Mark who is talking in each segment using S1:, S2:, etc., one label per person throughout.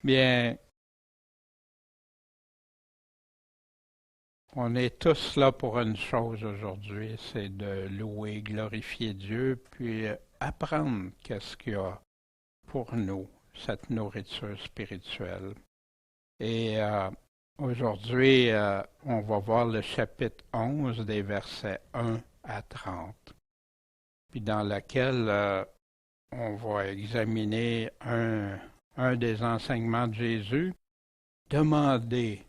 S1: Bien, on est tous là pour une chose aujourd'hui, c'est de louer, glorifier Dieu, puis apprendre qu'est-ce qu'il y a pour nous, cette nourriture spirituelle. Et aujourd'hui, on va voir le chapitre 11 des versets 1 à 30, puis dans lequel on va examiner un des enseignements de Jésus. Demandez,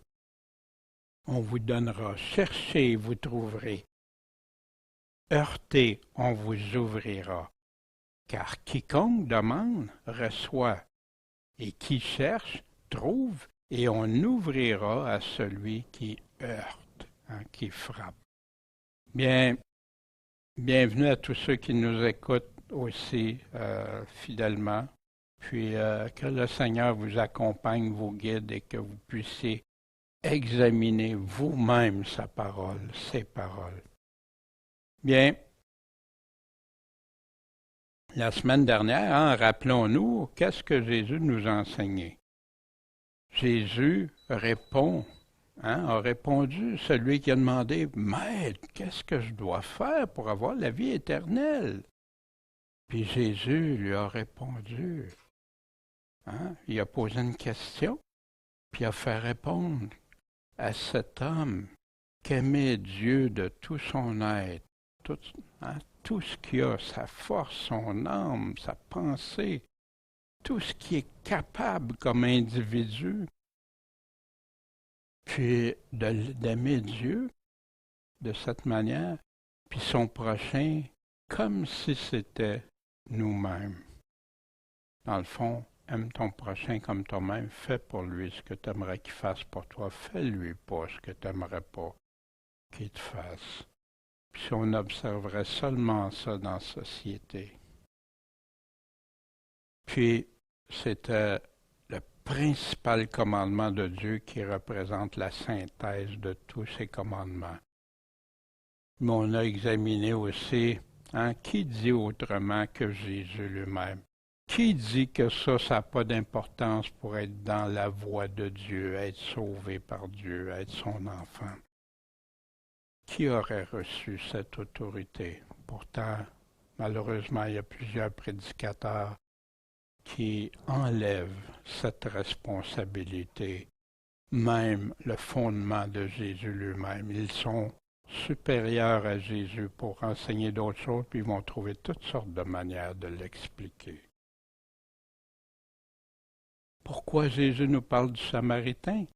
S1: on vous donnera. Cherchez, vous trouverez. Heurtez, on vous ouvrira. Car quiconque demande, reçoit. Et qui cherche, trouve, et on ouvrira à celui qui heurte, qui frappe. Bien, bienvenue à tous ceux qui nous écoutent aussi fidèlement. Puis que le Seigneur vous accompagne, vous guide et que vous puissiez examinez vous-même sa parole, ses paroles. Bien, la semaine dernière, rappelons-nous, qu'est-ce que Jésus nous a enseigné? Jésus répond, a répondu, celui qui a demandé, Maître, qu'est-ce que je dois faire pour avoir la vie éternelle? Puis Jésus lui a répondu, il a posé une question, puis il a fait répondre à cet homme qu'aimait Dieu de tout son être, tout ce qu'il a, sa force, son âme, sa pensée, tout ce qui est capable comme individu, puis d'aimer Dieu de cette manière, puis son prochain comme si c'était nous-mêmes. Dans le fond, aime ton prochain comme toi-même, fais pour lui ce que tu aimerais qu'il fasse pour toi, fais-lui pas ce que tu n'aimerais pas qu'il te fasse. Puis si on observerait seulement ça dans la société. Puis c'était le principal commandement de Dieu qui représente la synthèse de tous ses commandements. Mais on a examiné aussi, qui dit autrement que Jésus lui-même? Qui dit que ça n'a pas d'importance pour être dans la voie de Dieu, être sauvé par Dieu, être son enfant? Qui aurait reçu cette autorité? Pourtant, malheureusement, il y a plusieurs prédicateurs qui enlèvent cette responsabilité, même le fondement de Jésus lui-même. Ils sont supérieurs à Jésus pour enseigner d'autres choses, puis ils vont trouver toutes sortes de manières de l'expliquer. Pourquoi Jésus nous parle du Samaritain?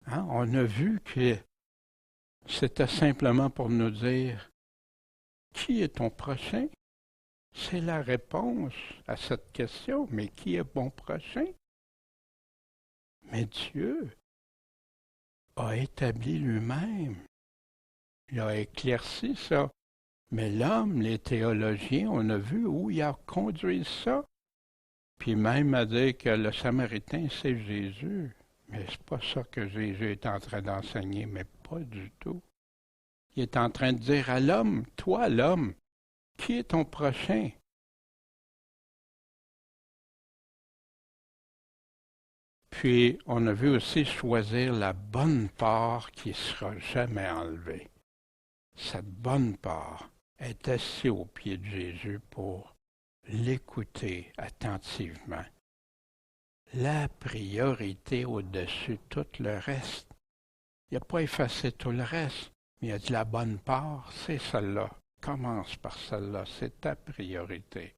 S1: On a vu que c'était simplement pour nous dire qui est ton prochain? C'est la réponse à cette question. Mais qui est mon prochain? Mais Dieu a établi lui-même. Il a éclairci ça. Mais l'homme, les théologiens, on a vu où il a conduit ça. Puis même à dire que le Samaritain, c'est Jésus. Mais c'est pas ça que Jésus est en train d'enseigner, mais pas du tout. Il est en train de dire à l'homme, toi l'homme, qui est ton prochain? Puis, on a vu aussi choisir la bonne part qui ne sera jamais enlevée. Cette bonne part est assise aux pieds de Jésus pour l'écouter attentivement. La priorité au-dessus de tout le reste. Il n'a pas effacé tout le reste, mais il a dit la bonne part, c'est celle-là. Commence par celle-là, c'est ta priorité.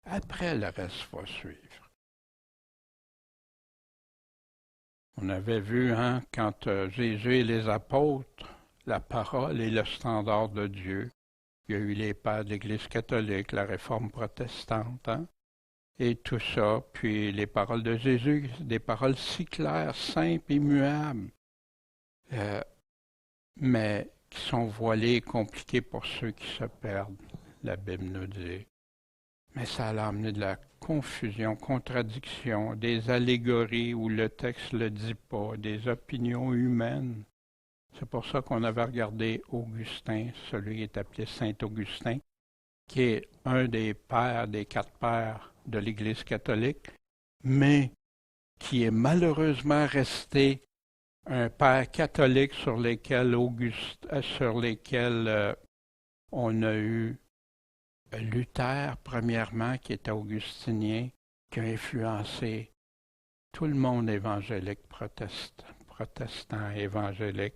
S1: Après, le reste va suivre. On avait vu, quand Jésus et les apôtres, la parole est le standard de Dieu. Il y a eu les pères de l'Église catholique, la réforme protestante, et tout ça. Puis les paroles de Jésus, des paroles si claires, simples, immuables, mais qui sont voilées et compliquées pour ceux qui se perdent, la Bible nous dit. Mais ça a amené de la confusion, contradiction, des allégories où le texte ne le dit pas, des opinions humaines. C'est pour ça qu'on avait regardé Augustin, celui qui est appelé Saint-Augustin, qui est un des pères, des 4 pères de l'Église catholique, mais qui est malheureusement resté un père catholique sur lesquels on a eu Luther, premièrement, qui était augustinien, qui a influencé tout le monde évangélique, protestant, évangélique.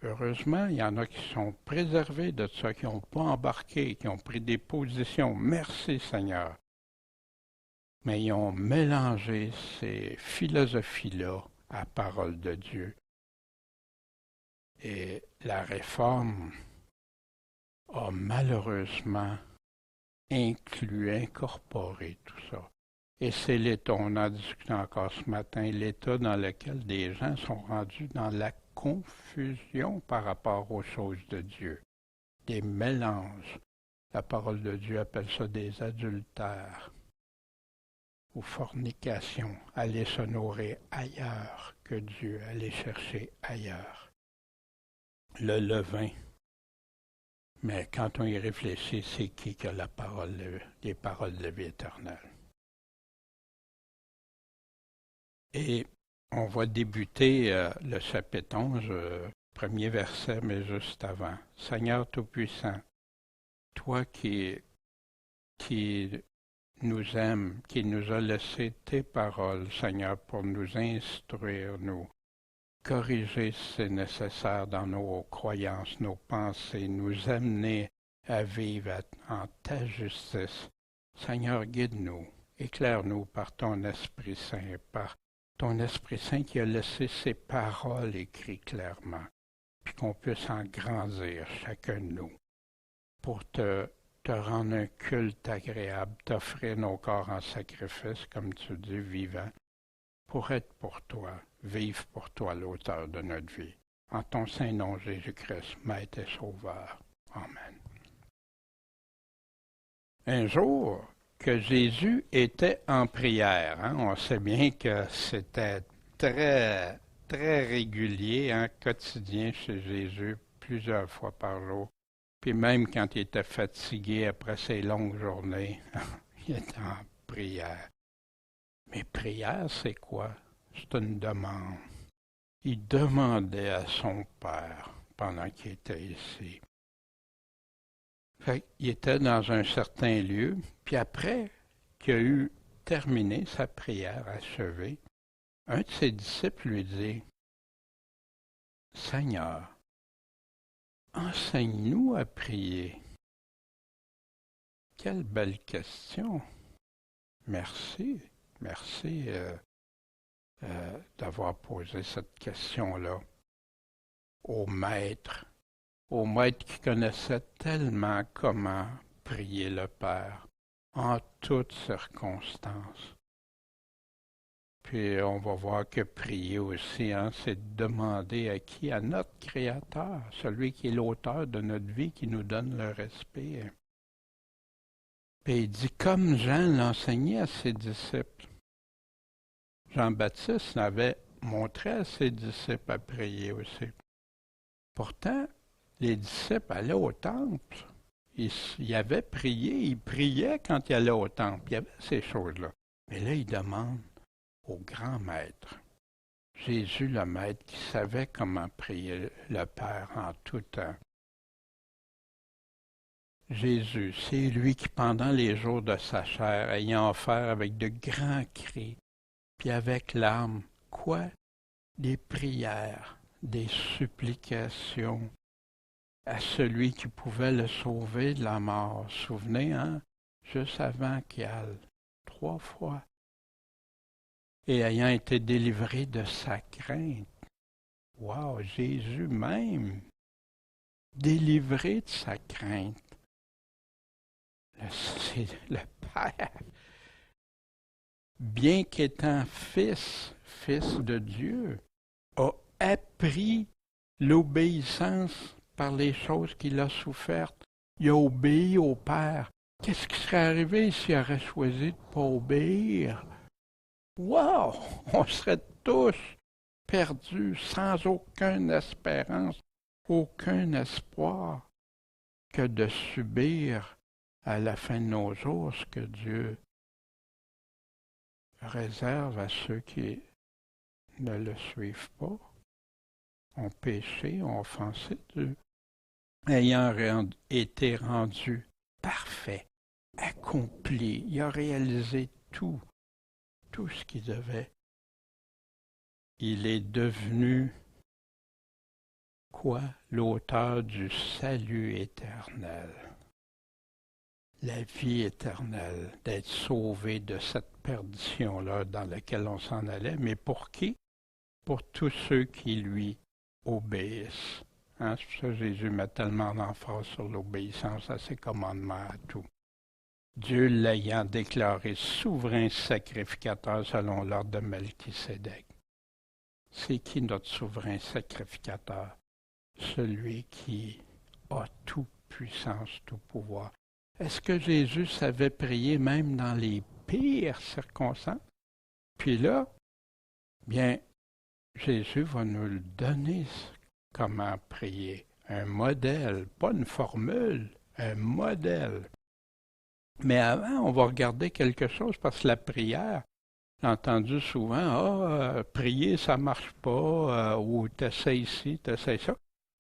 S1: Heureusement, il y en a qui sont préservés de ça, qui n'ont pas embarqué, qui ont pris des positions. Merci Seigneur. Mais ils ont mélangé ces philosophies-là à la parole de Dieu. Et la réforme a malheureusement incorporé tout ça. Et c'est l'état, on en discutait encore ce matin, l'état dans lequel des gens sont rendus dans la confusion par rapport aux choses de Dieu. Des mélanges. La parole de Dieu appelle ça des adultères ou fornication. Aller se nourrir ailleurs que Dieu, aller chercher ailleurs. Le levain. Mais quand on y réfléchit, c'est qui a la parole, les paroles de la vie éternelle? Et on va débuter le chapitre 11, premier verset, mais juste avant. Seigneur Tout-Puissant, toi qui nous aimes, qui nous as laissé tes paroles, Seigneur, pour nous instruire, nous corriger si c'est nécessaire dans nos croyances, nos pensées, nous amener à vivre en ta justice. Seigneur, guide-nous, éclaire-nous par ton Esprit Saint, par ton Esprit Saint qui a laissé ses paroles écrites clairement, puis qu'on puisse en grandir chacun de nous pour te rendre un culte agréable, t'offrir nos corps en sacrifice, comme tu dis, vivant, pour être pour toi, vivre pour toi l'auteur de notre vie. En ton saint nom, Jésus-Christ, Maître et Sauveur. Amen. Un jour que Jésus était en prière, on sait bien que c'était très, très régulier, quotidien chez Jésus, plusieurs fois par jour. Puis même quand il était fatigué après ses longues journées, il était en prière. Mais prière, c'est quoi? C'est une demande. Il demandait à son Père pendant qu'il était ici. Il était dans un certain lieu, puis après qu'il a eu terminé sa prière achevée, un de ses disciples lui dit, « Seigneur, enseigne-nous à prier. » Quelle belle question. Merci d'avoir posé cette question-là au maître qui connaissait tellement comment prier le Père en toutes circonstances. Puis on va voir que prier aussi, c'est de demander à qui? À notre Créateur, celui qui est l'auteur de notre vie, qui nous donne le respect. Puis il dit, comme Jean l'enseignait à ses disciples. Jean-Baptiste avait montré à ses disciples à prier aussi. Pourtant, les disciples allaient au temple. Ils avaient prié, ils priaient quand ils allaient au temple. Il y avait ces choses-là. Mais là, il demande au grand maître, Jésus le maître, qui savait comment prier le Père en tout temps. Jésus, c'est lui qui, pendant les jours de sa chair, ayant offert avec de grands cris, puis avec larmes, quoi? Des prières, des supplications à celui qui pouvait le sauver de la mort. Souvenez, juste avant qu'il aille, 3 fois. Et ayant été délivré de sa crainte. Wow, Jésus même, délivré de sa crainte. C'est le Père, bien qu'étant fils de Dieu, a appris l'obéissance par les choses qu'il a souffertes. Il a obéi au Père. Qu'est-ce qui serait arrivé s'il aurait choisi de ne pas obéir? Wow! On serait tous perdus, sans aucune espérance, aucun espoir, que de subir à la fin de nos jours ce que Dieu réserve à ceux qui ne le suivent pas, ont péché, ont offensé Dieu, ayant été rendu parfait, accompli. Il a réalisé tout ce qu'il devait. Il est devenu quoi? L'auteur du salut éternel. La vie éternelle, d'être sauvé de cette perdition-là dans laquelle on s'en allait. Mais pour qui? Pour tous ceux qui lui obéissent. Hein? C'est pour ça que Jésus met tellement d'emphase sur l'obéissance à ses commandements, à tout. Dieu l'ayant déclaré souverain sacrificateur selon l'ordre de Melchisédek. C'est qui notre souverain sacrificateur? Celui qui a toute puissance, tout pouvoir. Est-ce que Jésus savait prier même dans les pires circonstances? Puis là, bien, Jésus va nous le donner comment prier. Un modèle, pas une formule, un modèle. Mais avant, on va regarder quelque chose parce que la prière, j'ai entendu souvent, prier, ça marche pas, ou t'essaies ici, t'essaies ça.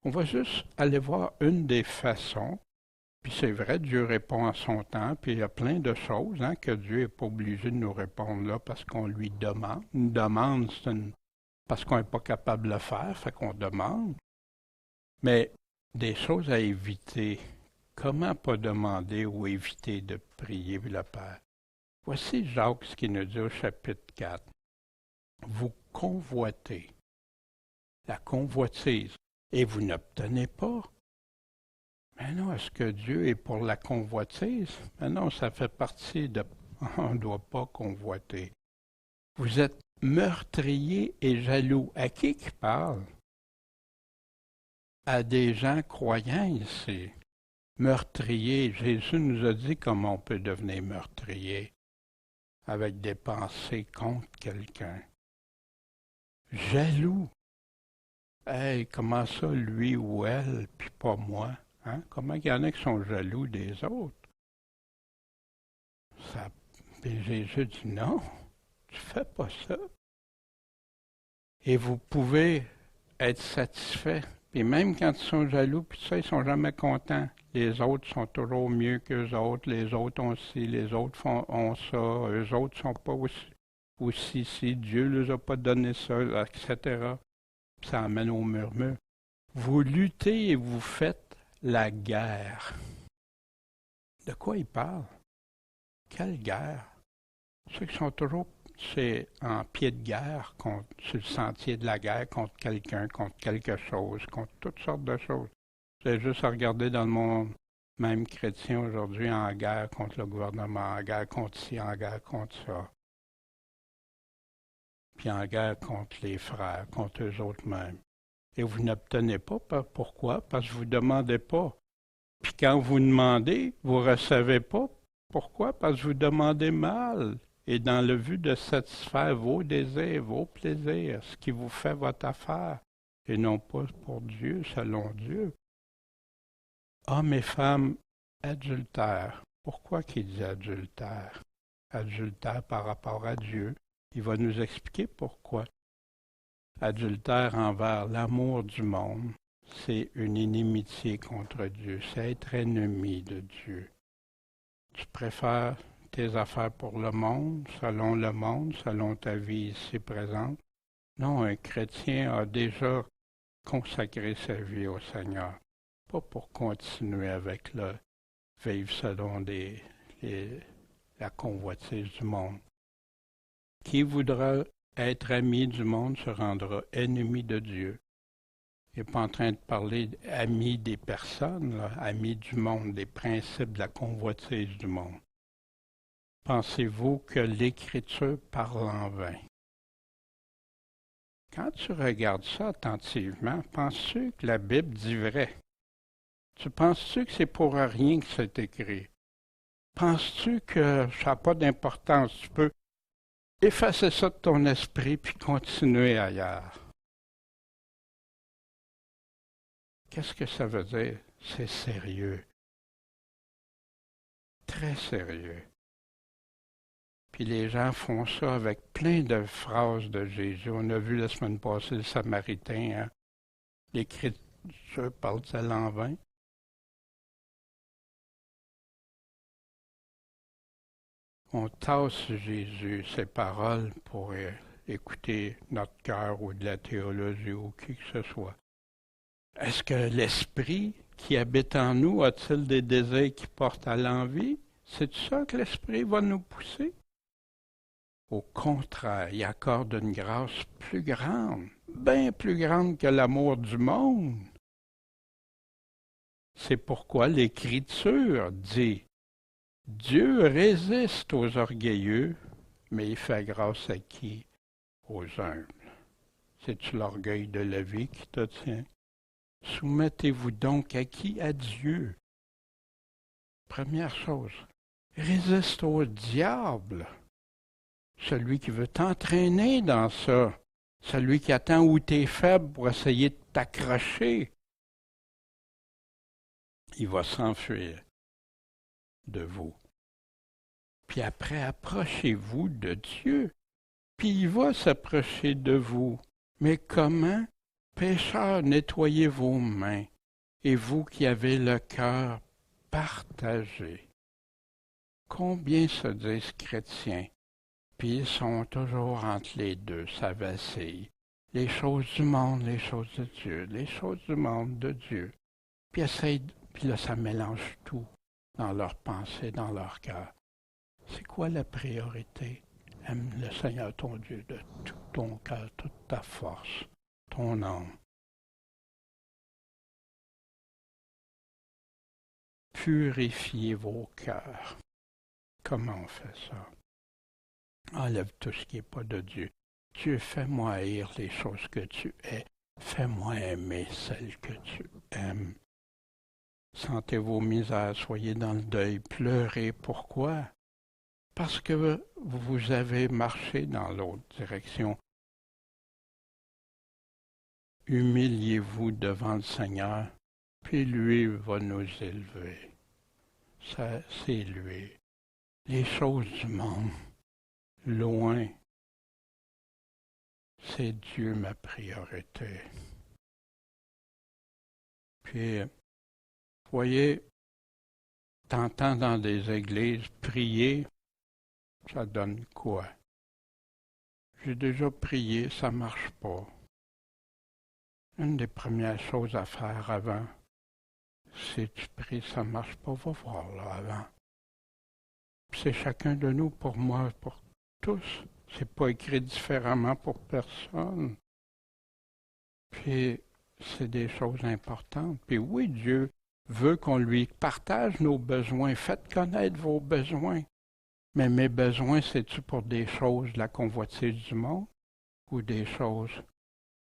S1: On va juste aller voir une des façons. Puis c'est vrai, Dieu répond à son temps, puis il y a plein de choses que Dieu n'est pas obligé de nous répondre là parce qu'on lui demande. Une demande, c'est parce qu'on n'est pas capable de le faire, fait qu'on demande. Mais des choses à éviter. Comment pas demander ou éviter de prier le Père? Voici Jacques ce qu'il nous dit au chapitre 4. Vous convoitez, la convoitise, et vous n'obtenez pas. Mais non, est-ce que Dieu est pour la convoitise? Mais non, ça fait partie de... On ne doit pas convoiter. Vous êtes meurtrier et jaloux. À qui parle? À des gens croyants ici. Meurtrier, Jésus nous a dit comment on peut devenir meurtrier. Avec des pensées contre quelqu'un. Jaloux. Hey, comment ça, lui ou elle, puis pas moi? Hein? Comment il y en a qui sont jaloux des autres? Ça... Puis Jésus dit non, tu fais pas ça. Et vous pouvez être satisfait. Puis même quand ils sont jaloux, puis ça, ils sont jamais contents. Les autres sont toujours mieux qu'eux autres, les autres ont ci, les autres ont ça, eux autres sont pas aussi si Dieu ne leur a pas donné ça, etc. Puis ça amène au murmure. Vous luttez et vous faites la guerre. De quoi il parle? Quelle guerre? Ceux qui sont toujours en pied de guerre, sur le sentier de la guerre, contre quelqu'un, contre quelque chose, contre toutes sortes de choses. C'est juste à regarder dans le monde, même chrétien aujourd'hui, en guerre contre le gouvernement, en guerre contre ci, en guerre contre ça. Puis en guerre contre les frères, contre eux autres mêmes. Et vous n'obtenez pas, pourquoi? Parce que vous ne demandez pas. Puis quand vous demandez, vous ne recevez pas. Pourquoi? Parce que vous demandez mal. Et dans le but de satisfaire vos désirs, vos plaisirs, ce qui vous fait votre affaire, et non pas pour Dieu, selon Dieu. Hommes et femmes adultères. Pourquoi qu'il dit adultère? Adultère par rapport à Dieu. Il va nous expliquer pourquoi. Adultère envers l'amour du monde, c'est une inimitié contre Dieu, c'est être ennemi de Dieu. Tu préfères tes affaires pour le monde, selon ta vie ici présente. Non, un chrétien a déjà consacré sa vie au Seigneur, pas pour continuer avec le vivre selon la convoitise du monde. Qui voudra être ami du monde se rendra ennemi de Dieu. Il n'est pas en train de parler ami des personnes, là, ami du monde, des principes de la convoitise du monde. Pensez-vous que l'Écriture parle en vain? Quand tu regardes ça attentivement, penses-tu que la Bible dit vrai? Tu penses-tu que c'est pour rien que c'est écrit? Penses-tu que ça n'a pas d'importance? Tu peux effacer ça de ton esprit puis continuer ailleurs. Qu'est-ce que ça veut dire? C'est sérieux. Très sérieux. Puis les gens font ça avec plein de phrases de Jésus. On a vu la semaine passée le Samaritain, hein? L'Écriture parle de l'envin. On tasse Jésus, ses paroles, pour écouter notre cœur ou de la théologie ou qui que ce soit. Est-ce que l'Esprit qui habite en nous a-t-il des désirs qui portent à l'envie? C'est ça que l'Esprit va nous pousser? Au contraire, il accorde une grâce plus grande, bien plus grande que l'amour du monde. C'est pourquoi l'Écriture dit « Dieu résiste aux orgueilleux, mais il fait grâce à qui? Aux humbles. » C'est-tu l'orgueil de la vie qui te tient? Soumettez-vous donc à qui? À Dieu. Première chose, résiste au diable. Celui qui veut t'entraîner dans ça. Celui qui attend où tu es faible pour essayer de t'accrocher. Il va s'enfuir de vous. Puis après, approchez-vous de Dieu. Puis il va s'approcher de vous. Mais comment? Pécheurs, nettoyez vos mains. Et vous qui avez le cœur partagé. Combien se disent chrétiens? Puis ils sont toujours entre les deux, ça vacille. Les choses du monde, les choses de Dieu, les choses du monde, de Dieu. Puis là, ça mélange tout dans leurs pensées, dans leur cœur. C'est quoi la priorité? Aime le Seigneur ton Dieu de tout ton cœur, toute ta force, ton âme. Purifiez vos cœurs. Comment on fait ça? Enlève tout ce qui n'est pas de Dieu. Dieu, fais-moi haïr les choses que tu hais. Fais-moi aimer celles que tu aimes. Sentez vos misères, soyez dans le deuil, pleurez. Pourquoi? Parce que vous avez marché dans l'autre direction. Humiliez-vous devant le Seigneur, puis lui va nous élever. Ça, c'est lui. Les choses du monde, loin, c'est Dieu ma priorité. Puis, voyez, t'entends dans des églises prier, ça donne quoi? J'ai déjà prié, ça marche pas. Une des premières choses à faire avant, c'est tu pries, ça marche pas, va voir là avant. C'est chacun de nous, pour moi, pour tous. C'est pas écrit différemment pour personne. Puis, c'est des choses importantes. Puis oui, Dieu veut qu'on lui partage nos besoins. Faites connaître vos besoins. Mais mes besoins, c'est-tu pour des choses de la convoitise du monde ou des choses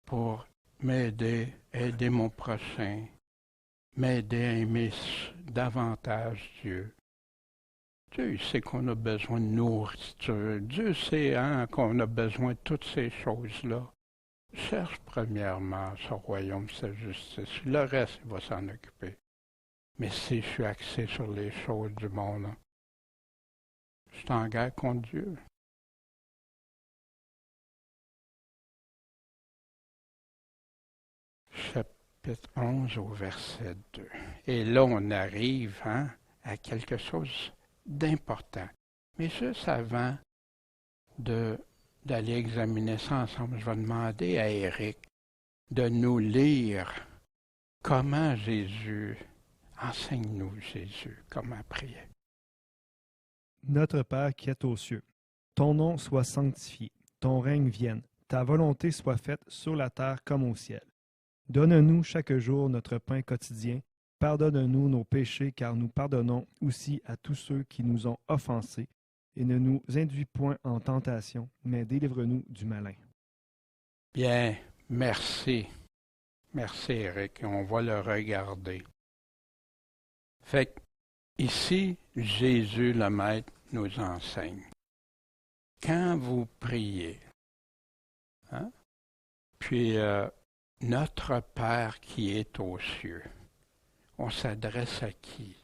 S1: pour m'aider, aider mon prochain, m'aider à aimer davantage Dieu? Dieu sait qu'on a besoin de nourriture. Dieu sait qu'on a besoin de toutes ces choses-là. Cherche premièrement son royaume, sa justice. Le reste, il va s'en occuper. Mais si je suis axé sur les choses du monde, je suis en guerre contre Dieu. Chapitre 11 au verset 2. Et là, on arrive à quelque chose d'important. Mais juste avant d'aller examiner ça ensemble, je vais demander à Éric de nous lire comment Jésus, enseigne-nous Jésus, comment prier.
S2: Notre Père qui es aux cieux, ton nom soit sanctifié, ton règne vienne, ta volonté soit faite sur la terre comme au ciel. Donne-nous chaque jour notre pain quotidien. Pardonne-nous nos péchés, car nous pardonnons aussi à tous ceux qui nous ont offensés. Et ne nous induis point en tentation, mais délivre-nous du malin.
S1: Bien, merci. Merci, Éric. On va le regarder. Fait que, ici, Jésus le Maître nous enseigne. Quand vous priez, puis notre Père qui est aux cieux, on s'adresse à qui?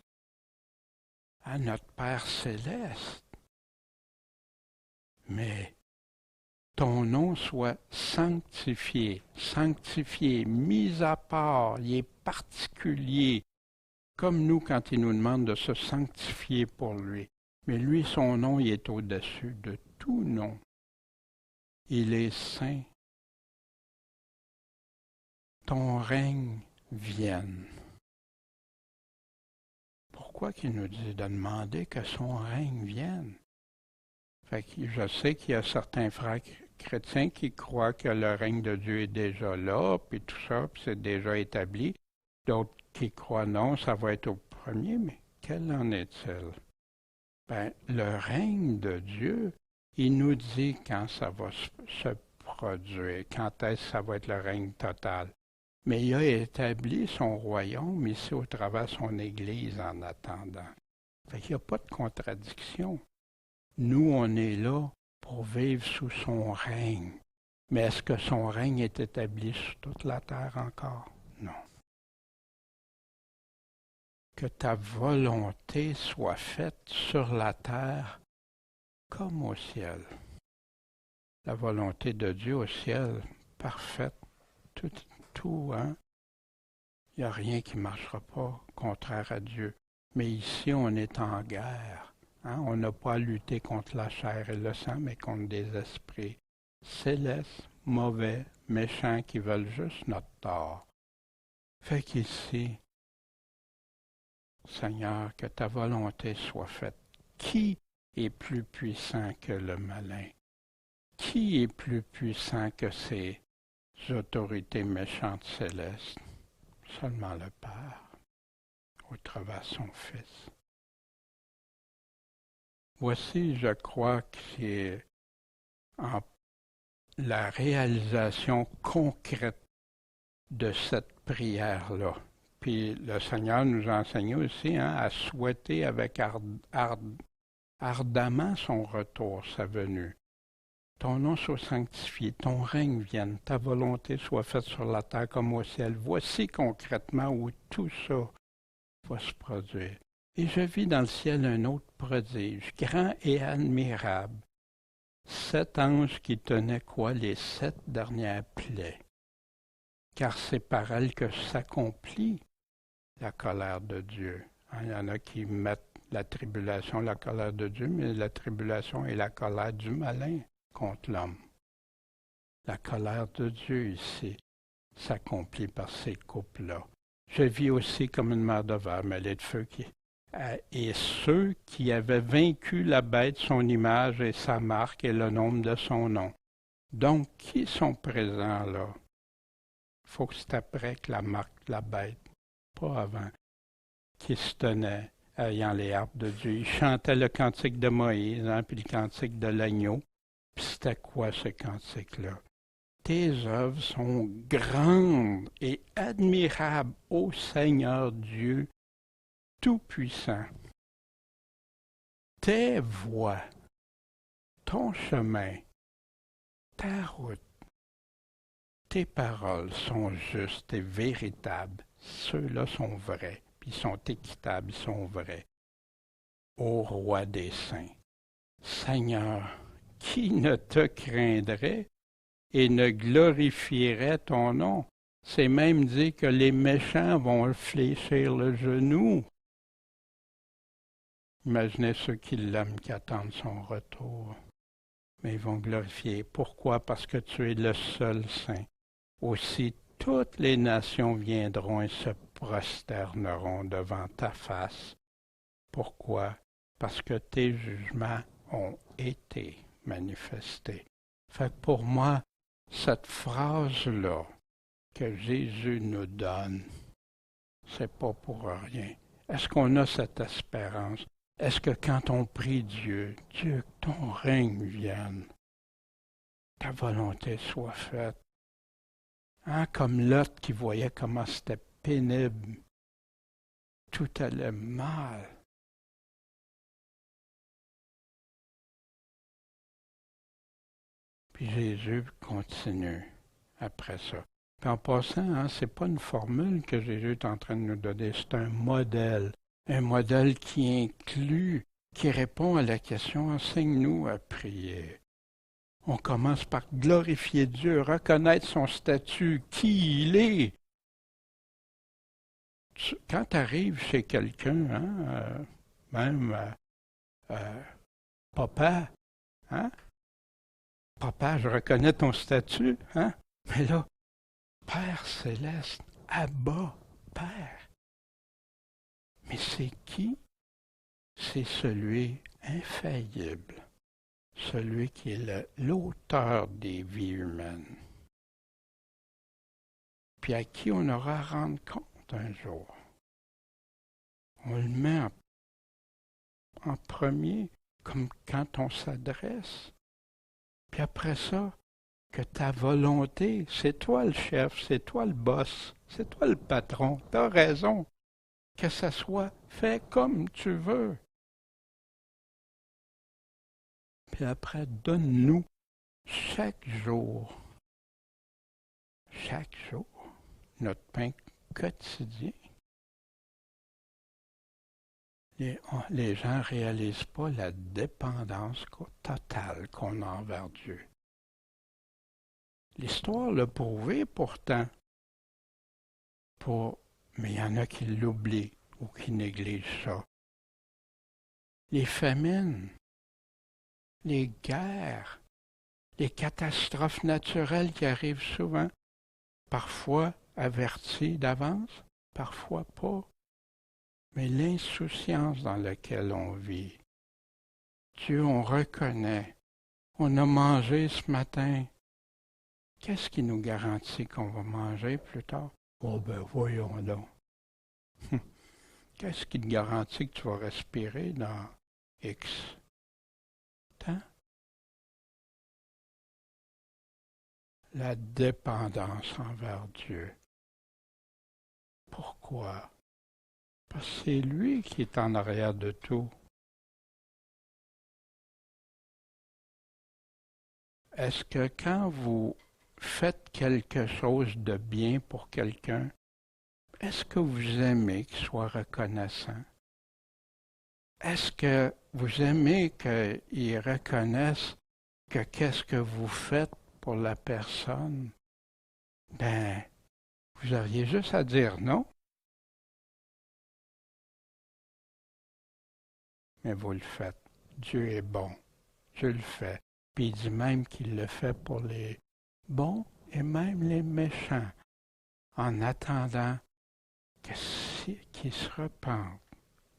S1: À notre Père céleste. mais ton nom soit sanctifié, mis à part, il est particulier, comme nous quand il nous demande de se sanctifier pour lui. Mais lui, son nom, il est au-dessus de tout nom. Il est saint. Ton règne vienne. Pourquoi qu'il nous dit de demander que son règne vienne? Fait que je sais qu'il y a certains frères chrétiens qui croient que le règne de Dieu est déjà là, puis tout ça, puis c'est déjà établi. D'autres qui croient non, ça va être au premier, mais quel en est-il? Ben, le règne de Dieu, il nous dit quand ça va se produire, quand est-ce que ça va être le règne total. Mais il a établi son royaume ici au travers de son Église en attendant. Fait qu'il n'y a pas de contradiction. Nous, on est là pour vivre sous son règne. Mais est-ce que son règne est établi sur toute la terre encore? Non. Que ta volonté soit faite sur la terre comme au ciel. La volonté de Dieu au ciel, parfaite, tout, hein? Il n'y a rien qui ne marchera pas contraire à Dieu. Mais ici, on est en guerre. Hein? On n'a pas à lutter contre la chair et le sang, mais contre des esprits célestes, mauvais, méchants, qui veulent juste notre tort. Fait qu'ici, Seigneur, que ta volonté soit faite. Qui est plus puissant que le malin? Qui est plus puissant que ces autorités méchantes célestes? Seulement le Père, au travers de son Fils. Voici, je crois, que c'est la réalisation concrète de cette prière-là. Puis le Seigneur nous a enseigné aussi à souhaiter avec ardemment son retour, sa venue. Ton nom soit sanctifié, ton règne vienne, ta volonté soit faite sur la terre comme au ciel. Voici concrètement où tout ça va se produire. Et je vis dans le ciel un autre prodige, grand et admirable. 7 anges qui tenaient les 7 dernières plaies. Car c'est par elles que s'accomplit la colère de Dieu. Il y en a qui mettent la tribulation, la colère de Dieu, mais la tribulation est la colère du malin contre l'homme. La colère de Dieu ici s'accomplit par ces couples-là. Je vis aussi comme une mer de verre mêlée de feu et ceux qui avaient vaincu la bête, son image et sa marque et le nombre de son nom. Donc, qui sont présents là? Il faut que c'est après que la marque de la bête, pas avant, qui se tenait ayant les harpes de Dieu. Ils chantaient le cantique de Moïse, puis le cantique de l'agneau. Puis c'était quoi ce cantique-là? Tes œuvres sont grandes et admirables, ô Seigneur Dieu Tout-Puissant. Tes voies, ton chemin, ta route, tes paroles sont justes et véritables. Ceux-là sont vrais, puis ils sont équitables, ils sont vrais. Ô Roi des saints, Seigneur, qui ne te craindrait et ne glorifierait ton nom? C'est même dit que les méchants vont fléchir le genou. Imaginez ceux qui l'aiment, qui attendent son retour. Mais ils vont glorifier. Pourquoi? Parce que tu es le seul saint. Aussi, toutes les nations viendront et se prosterneront devant ta face. Pourquoi? Parce que tes jugements ont été manifestés. Fait que pour moi, cette phrase-là que Jésus nous donne, c'est pas pour rien. Est-ce qu'on a cette espérance? Est-ce que quand on prie Dieu, Dieu, que ton règne vienne, ta volonté soit faite? Hein, comme Lot qui voyait comment c'était pénible, tout allait mal. Puis Jésus continue après ça. Puis en passant, c'est pas une formule que Jésus est en train de nous donner, c'est un modèle qui inclut, qui répond à la question « Enseigne-nous à prier ». On commence par glorifier Dieu, reconnaître son statut, qui il est. Quand tu arrives chez quelqu'un, hein, même papa, hein? Papa, je reconnais ton statut, hein? Mais là, Père céleste, Abba, Père. Mais c'est qui? C'est celui infaillible, celui qui est l'auteur des vies humaines, puis à qui on aura à rendre compte un jour. On le met en premier, comme quand on s'adresse. Puis après ça, que ta volonté, c'est toi le chef, c'est toi le boss, c'est toi le patron, t'as raison, que ça soit fait comme tu veux. Puis après, donne-nous chaque jour, notre pain quotidien. Les gens ne réalisent pas la dépendance totale qu'on a envers Dieu. L'histoire l'a prouvé pourtant, mais il y en a qui l'oublient ou qui négligent ça. Les famines, les guerres, les catastrophes naturelles qui arrivent souvent, parfois averties d'avance, parfois pas. Mais l'insouciance dans laquelle on vit, Dieu, on reconnaît, on a mangé ce matin. Qu'est-ce qui nous garantit qu'on va manger plus tard? Oh ben voyons donc. Qu'est-ce qui te garantit que tu vas respirer dans X temps? La dépendance envers Dieu. Pourquoi? Parce que c'est lui qui est en arrière de tout. Est-ce que quand vous faites quelque chose de bien pour quelqu'un, est-ce que vous aimez qu'il soit reconnaissant? Est-ce que vous aimez qu'il reconnaisse que qu'est-ce que vous faites pour la personne? Ben, vous auriez juste à dire non. Mais vous le faites. Dieu est bon. Dieu le fait. Puis il dit même qu'il le fait pour les bons et même les méchants, en attendant qu'ils se repentent.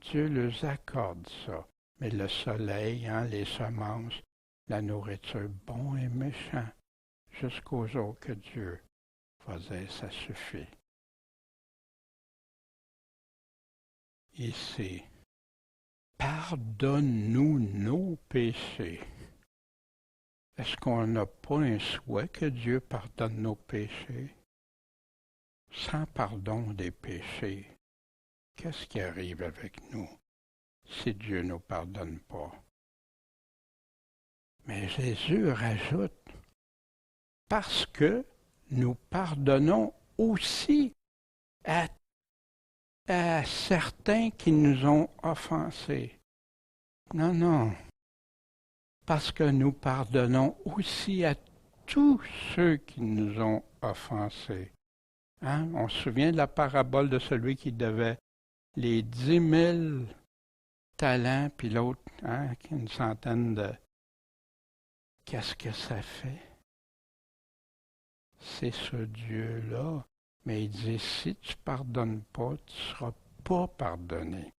S1: Dieu leur accorde ça. Mais le soleil, hein, les semences, la nourriture, bon et méchant, jusqu'au jour que Dieu va dire ça suffit. Ici, pardonne-nous nos péchés. Est-ce qu'on n'a pas un souhait que Dieu pardonne nos péchés? Sans pardon des péchés, qu'est-ce qui arrive avec nous si Dieu ne nous pardonne pas? Mais Jésus rajoute, parce que nous pardonnons aussi à certains qui nous ont offensés. Non, non. Parce que nous pardonnons aussi à tous ceux qui nous ont offensés. Hein? On se souvient de la parabole de celui qui devait les 10 000 talents, puis l'autre, hein, une centaine de... Qu'est-ce que ça fait? C'est ce Dieu-là. Mais il dit, si tu ne pardonnes pas, tu ne seras pas pardonné.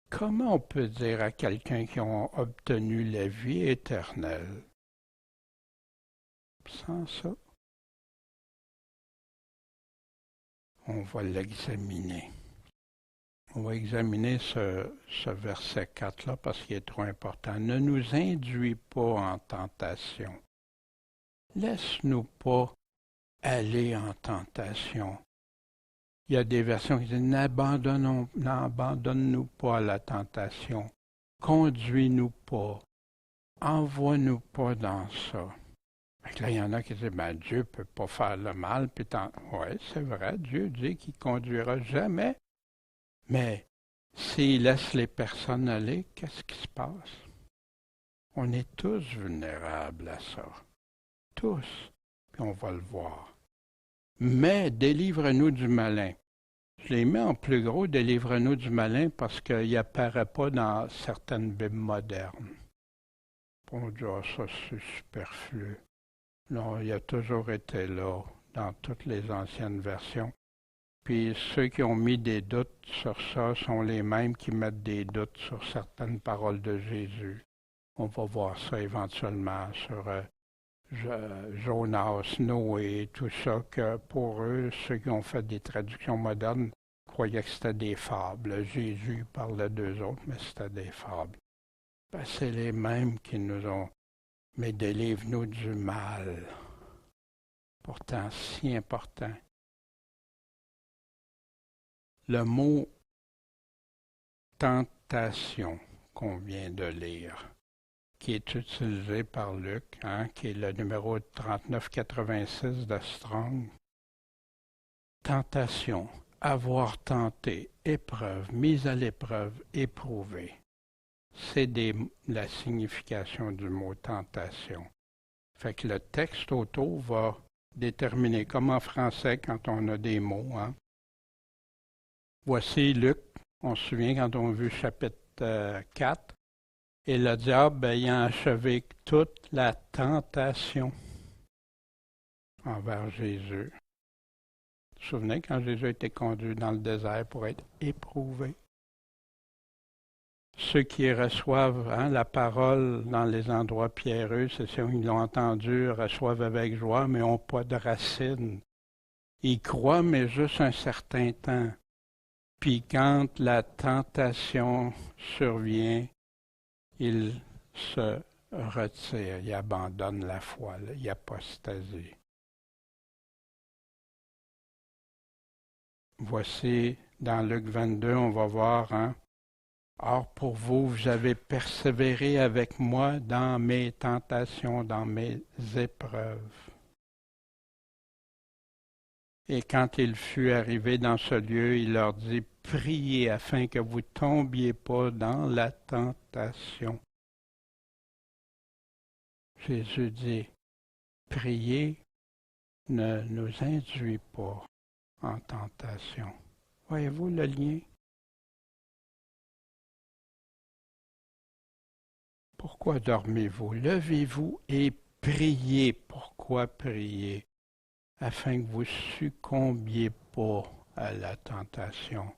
S1: Comment on peut dire à quelqu'un qui a obtenu la vie éternelle? Sans ça, on va l'examiner. On va examiner ce verset 4-là parce qu'il est trop important. Ne nous induis pas en tentation. Laisse-nous pas aller en tentation. Il y a des versions qui disent n'abandonne-nous pas à la tentation. Conduis-nous pas. Envoie-nous pas dans ça. Là, il y en a qui disent, Dieu ne peut pas faire le mal. Oui, c'est vrai, Dieu dit qu'il ne conduira jamais. Mais s'il laisse les personnes aller, qu'est-ce qui se passe? On est tous vulnérables à ça. Tous. Puis on va le voir. Mais délivre-nous du malin. Je les mets en plus gros, délivre-nous du malin, parce qu'il n'apparaît pas dans certaines Bibles modernes. On dit, ah, ça c'est superflu. Non, il a toujours été là, dans toutes les anciennes versions. Puis ceux qui ont mis des doutes sur ça sont les mêmes qui mettent des doutes sur certaines paroles de Jésus. On va voir ça éventuellement sur Jonas, Noé, tout ça, que pour eux, ceux qui ont fait des traductions modernes croyaient que c'était des fables. Jésus parlait d'eux autres, mais c'était des fables. Ben, c'est les mêmes qui nous ont... Mais délivre-nous du mal. Pourtant, si important. Le mot tentation qu'on vient de lire, qui est utilisé par Luc, qui est le numéro 3986 de Strong. Tentation, avoir tenté, épreuve, mise à l'épreuve, éprouvé. C'est la signification du mot tentation. Fait que le texte autour va déterminer, comme en français quand on a des mots. Voici Luc, on se souvient quand on a vu chapitre 4, et le diable ayant achevé toute la tentation envers Jésus. Vous vous souvenez quand Jésus a été conduit dans le désert pour être éprouvé? Ceux qui reçoivent la parole dans les endroits pierreux, c'est ceux qui l'ont entendu, reçoivent avec joie, mais n'ont pas de racines. Ils croient, mais juste un certain temps. Puis quand la tentation survient, ils se retirent, ils abandonnent la foi, ils apostasient. Voici, dans Luc 22, on va voir, Or pour vous, vous avez persévéré avec moi dans mes tentations, dans mes épreuves. Et quand il fut arrivé dans ce lieu, il leur dit, priez afin que vous tombiez pas dans la tentation. Jésus dit, priez ne nous induit pas en tentation. Voyez-vous le lien? Pourquoi dormez-vous? Levez-vous et priez. Pourquoi prier? Afin que vous succombiez pas à la tentation.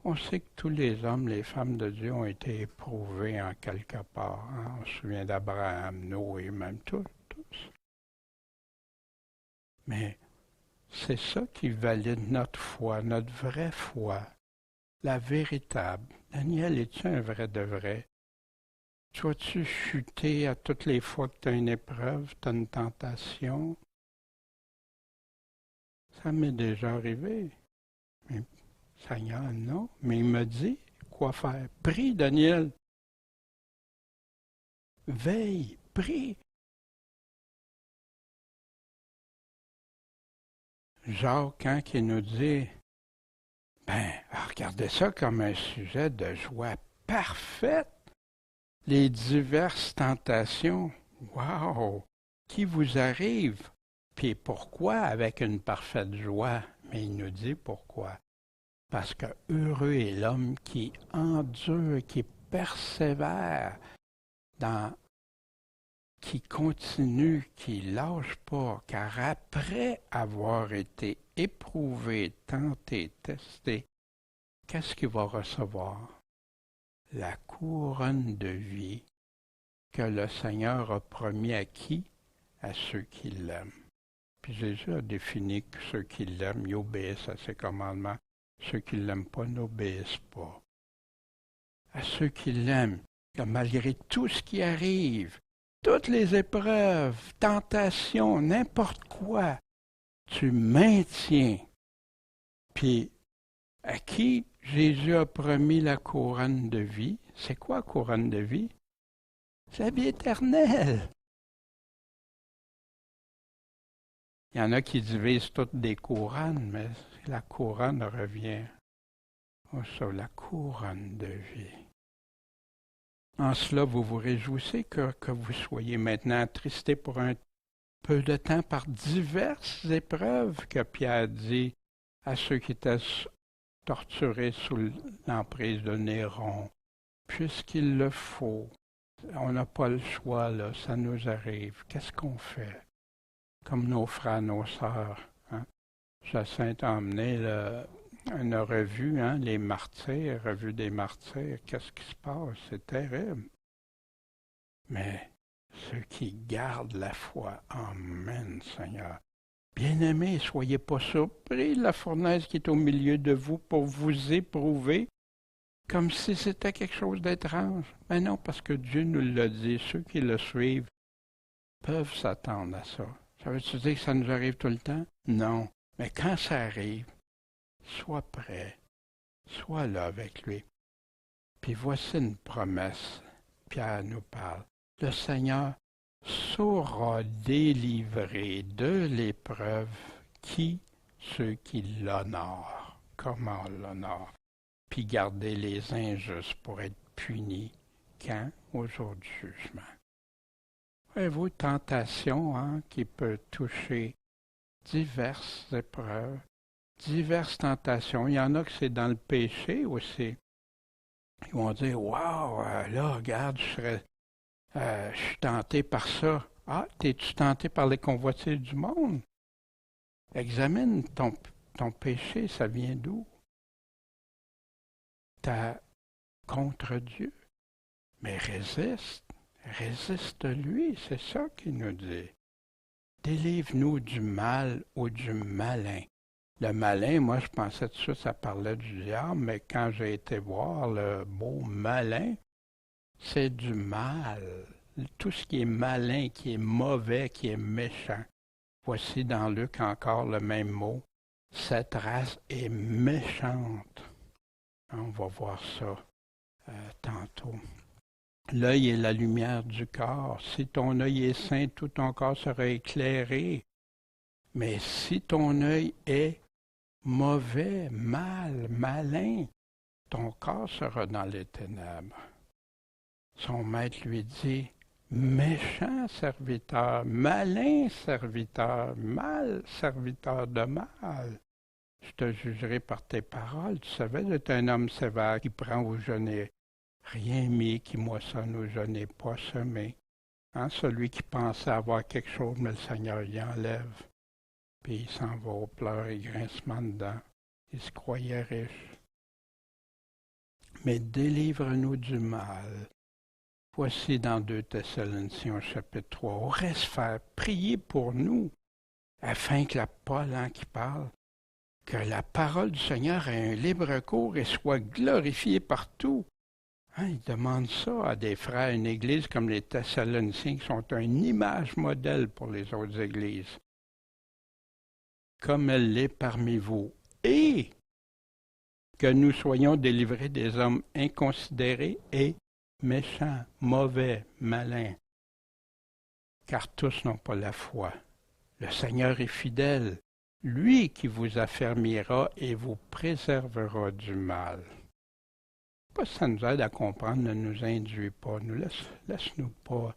S1: On sait que tous les hommes, les femmes de Dieu ont été éprouvés en quelque part. On se souvient d'Abraham, Noé, même tous. Mais c'est ça qui valide notre foi, notre vraie foi, la véritable. Daniel, es-tu un vrai de vrai? Tu vas-tu chuter à toutes les fois que tu as une épreuve, tu as une tentation? Ça m'est déjà arrivé. Mais, Seigneur, non. Mais il me dit quoi faire. Prie, Daniel. Veille, prie. Jacques, qui nous dit, regardez ça comme un sujet de joie parfaite. Les diverses tentations, wow, qui vous arrivent. Puis pourquoi avec une parfaite joie? Mais il nous dit pourquoi. Parce que heureux est l'homme qui endure, qui persévère, qui continue, qui lâche pas, car après avoir été éprouvé, tenté, testé, qu'est-ce qu'il va recevoir? La couronne de vie que le Seigneur a promis à qui? À ceux qui l'aiment. Puis Jésus a défini que ceux qui l'aiment, ils obéissent à ses commandements. Ceux qui ne l'aiment pas n'obéissent pas. À ceux qui l'aiment, que malgré tout ce qui arrive, toutes les épreuves, tentations, n'importe quoi, tu maintiens. Puis, à qui Jésus a promis la couronne de vie? C'est quoi la couronne de vie? C'est la vie éternelle. Il y en a qui divisent toutes des couronnes, mais la couronne revient sur la couronne de vie. En cela, vous vous réjouissez que vous soyez maintenant attristés pour un peu de temps par diverses épreuves que Pierre dit à ceux qui étaient torturés sous l'emprise de Néron, puisqu'il le faut. On n'a pas le choix, là, ça nous arrive. Qu'est-ce qu'on fait? Comme nos frères, nos sœurs. Hein? Jacinthe a emmené une revue, hein, les martyrs, revue des martyrs. Qu'est-ce qui se passe? C'est terrible. Mais ceux qui gardent la foi, amen, Seigneur. Bien-aimés, soyez pas surpris de la fournaise qui est au milieu de vous pour vous éprouver, comme si c'était quelque chose d'étrange. Mais non, parce que Dieu nous l'a dit, ceux qui le suivent peuvent s'attendre à ça. Ça veut-tu dire que ça nous arrive tout le temps? Non. Mais quand ça arrive, sois prêt, sois là avec lui. Puis voici une promesse. Pierre nous parle. Le Seigneur saura délivrer de l'épreuve ceux qui l'honorent. Comment l'honorent? Puis garder les injustes pour être punis quand? Au jour du jugement. Voyez-vous, tentation, hein, qui peut toucher diverses épreuves, diverses tentations. Il y en a que c'est dans le péché aussi. Ils vont dire, waouh, là, regarde, je suis tenté par ça. Ah, t'es-tu tenté par les convoitises du monde? Examine ton péché, ça vient d'où? T'as contre Dieu. Mais résiste-lui, c'est ça qu'il nous dit. Délivre-nous du mal ou du malin. Le malin, moi, je pensais tout de suite, ça parlait du diable, mais quand j'ai été voir le mot malin, c'est du mal. Tout ce qui est malin, qui est mauvais, qui est méchant. Voici dans Luc encore le même mot. Cette race est méchante. On va voir ça tantôt. L'œil est la lumière du corps. Si ton œil est sain, tout ton corps sera éclairé. Mais si ton œil est mauvais, malin, ton corps sera dans les ténèbres. Son maître lui dit, méchant serviteur, malin serviteur, mal serviteur de mal. Je te jugerai par tes paroles. Tu savais, d'être un homme sévère qui prend où je n'ai rien mis, qui moissonne où je n'ai pas semé. Hein, celui qui pensait avoir quelque chose, mais le Seigneur y enlève. Puis il s'en va aux pleurs et grincements dedans. Il se croyait riche. Mais délivre-nous du mal. Voici dans 2 Thessaloniciens chapitre 3. Au reste, faire prier pour nous, afin que Paul qui parle, que la parole du Seigneur ait un libre cours et soit glorifiée partout. Hein, il demande ça à des frères, une église comme les Thessaloniciens qui sont une image modèle pour les autres églises. Comme elle l'est parmi vous. Et que nous soyons délivrés des hommes inconsidérés et méchants, mauvais, malins. Car tous n'ont pas la foi. Le Seigneur est fidèle, lui qui vous affermira et vous préservera du mal. Pas si ça nous aide à comprendre, ne nous induit pas, laisse-nous pas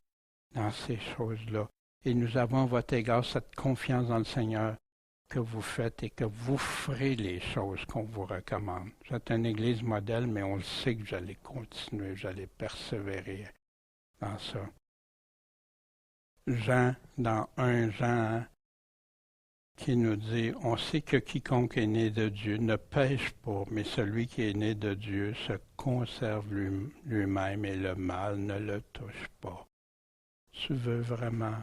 S1: dans ces choses-là. Et nous avons à votre égard cette confiance dans le Seigneur que vous faites et que vous ferez les choses qu'on vous recommande. Vous êtes une église modèle, mais on le sait que vous allez continuer, vous allez persévérer dans ça. Jean, dans 1 Jean, qui nous dit, on sait que quiconque est né de Dieu ne pêche pas, mais celui qui est né de Dieu se conserve lui-même et le mal ne le touche pas. Tu veux vraiment,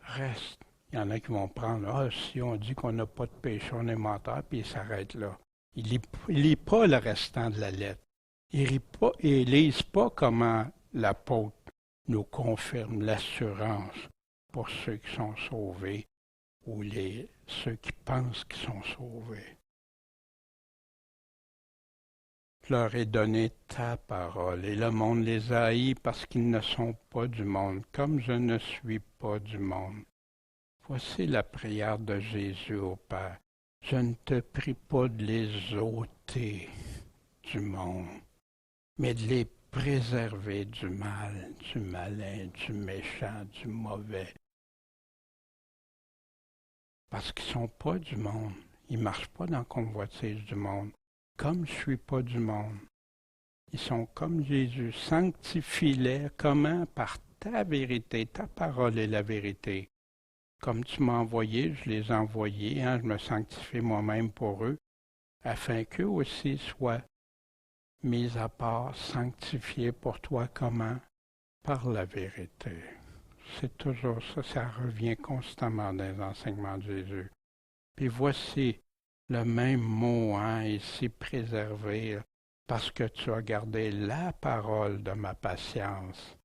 S1: reste. Il y en a qui vont prendre, si on dit qu'on n'a pas de péché, on est menteur, puis ils s'arrêtent là. Ils lit pas le restant de la lettre. Ils lisent pas comment l'apôtre nous confirme l'assurance pour ceux qui sont sauvés ou ceux qui pensent qu'ils sont sauvés. Je leur ai donné ta parole, et le monde les a haïs parce qu'ils ne sont pas du monde, comme je ne suis pas du monde. Voici la prière de Jésus au Père. Je ne te prie pas de les ôter du monde, mais de les préserver du mal, du malin, du méchant, du mauvais. Parce qu'ils ne sont pas du monde. Ils ne marchent pas dans la convoitise du monde. Comme je ne suis pas du monde. Ils sont comme Jésus. Sanctifie-les. Comment? Par ta vérité. Ta parole est la vérité. Comme tu m'as envoyé, je les ai envoyés. Je me sanctifie moi-même pour eux, afin qu'eux aussi soient mis à part, sanctifiés pour toi. Comment? Par la vérité. C'est toujours ça, ça revient constamment dans les enseignements de Jésus. Puis voici le même mot ici préservé, parce que tu as gardé la parole de ma patience.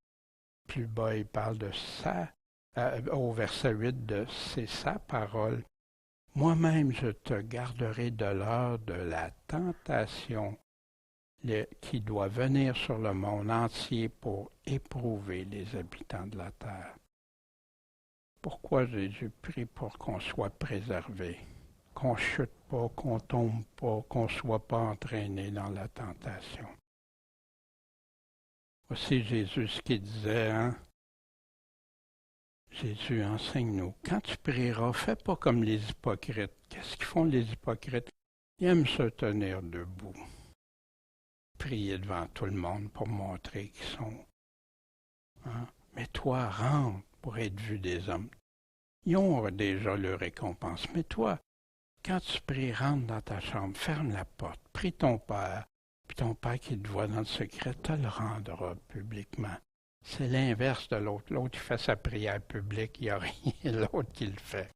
S1: Plus bas, il parle de ça, au verset 8, c'est sa parole. Moi-même, je te garderai de l'heure de la tentation qui doit venir sur le monde entier pour éprouver les habitants de la terre. Pourquoi Jésus prie pour qu'on soit préservé, qu'on ne chute pas, qu'on ne tombe pas, qu'on ne soit pas entraîné dans la tentation. Voici Jésus ce qu'il disait, Jésus, enseigne-nous. Quand tu prieras, fais pas comme les hypocrites. Qu'est-ce qu'ils font les hypocrites? Ils aiment se tenir debout. Prier devant tout le monde pour montrer qu'ils sont. Mais toi, rentre pour être vu des hommes. Ils ont déjà leur récompense. Mais toi, quand tu pries, rentre dans ta chambre, ferme la porte, prie ton Père, puis ton Père qui te voit dans le secret te le rendra publiquement. C'est l'inverse de l'autre. L'autre, il fait sa prière publique, il n'y a rien l'autre qui le fait.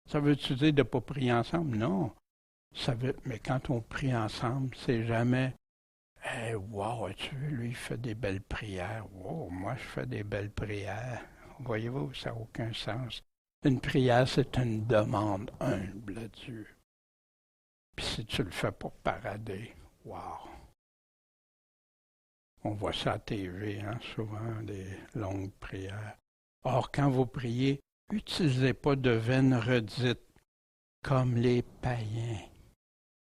S1: Ça veut-tu dire de ne pas prier ensemble? Non. Mais quand on prie ensemble, c'est jamais « Hey, wow, as-tu vu, lui, il fait des belles prières. Wow, moi, je fais des belles prières. » Voyez-vous, ça n'a aucun sens. Une prière, c'est une demande humble à Dieu. Puis si tu le fais pour parader, wow! On voit ça à la TV, souvent, des longues prières. Or, quand vous priez, n'utilisez pas de vaines redites comme les païens.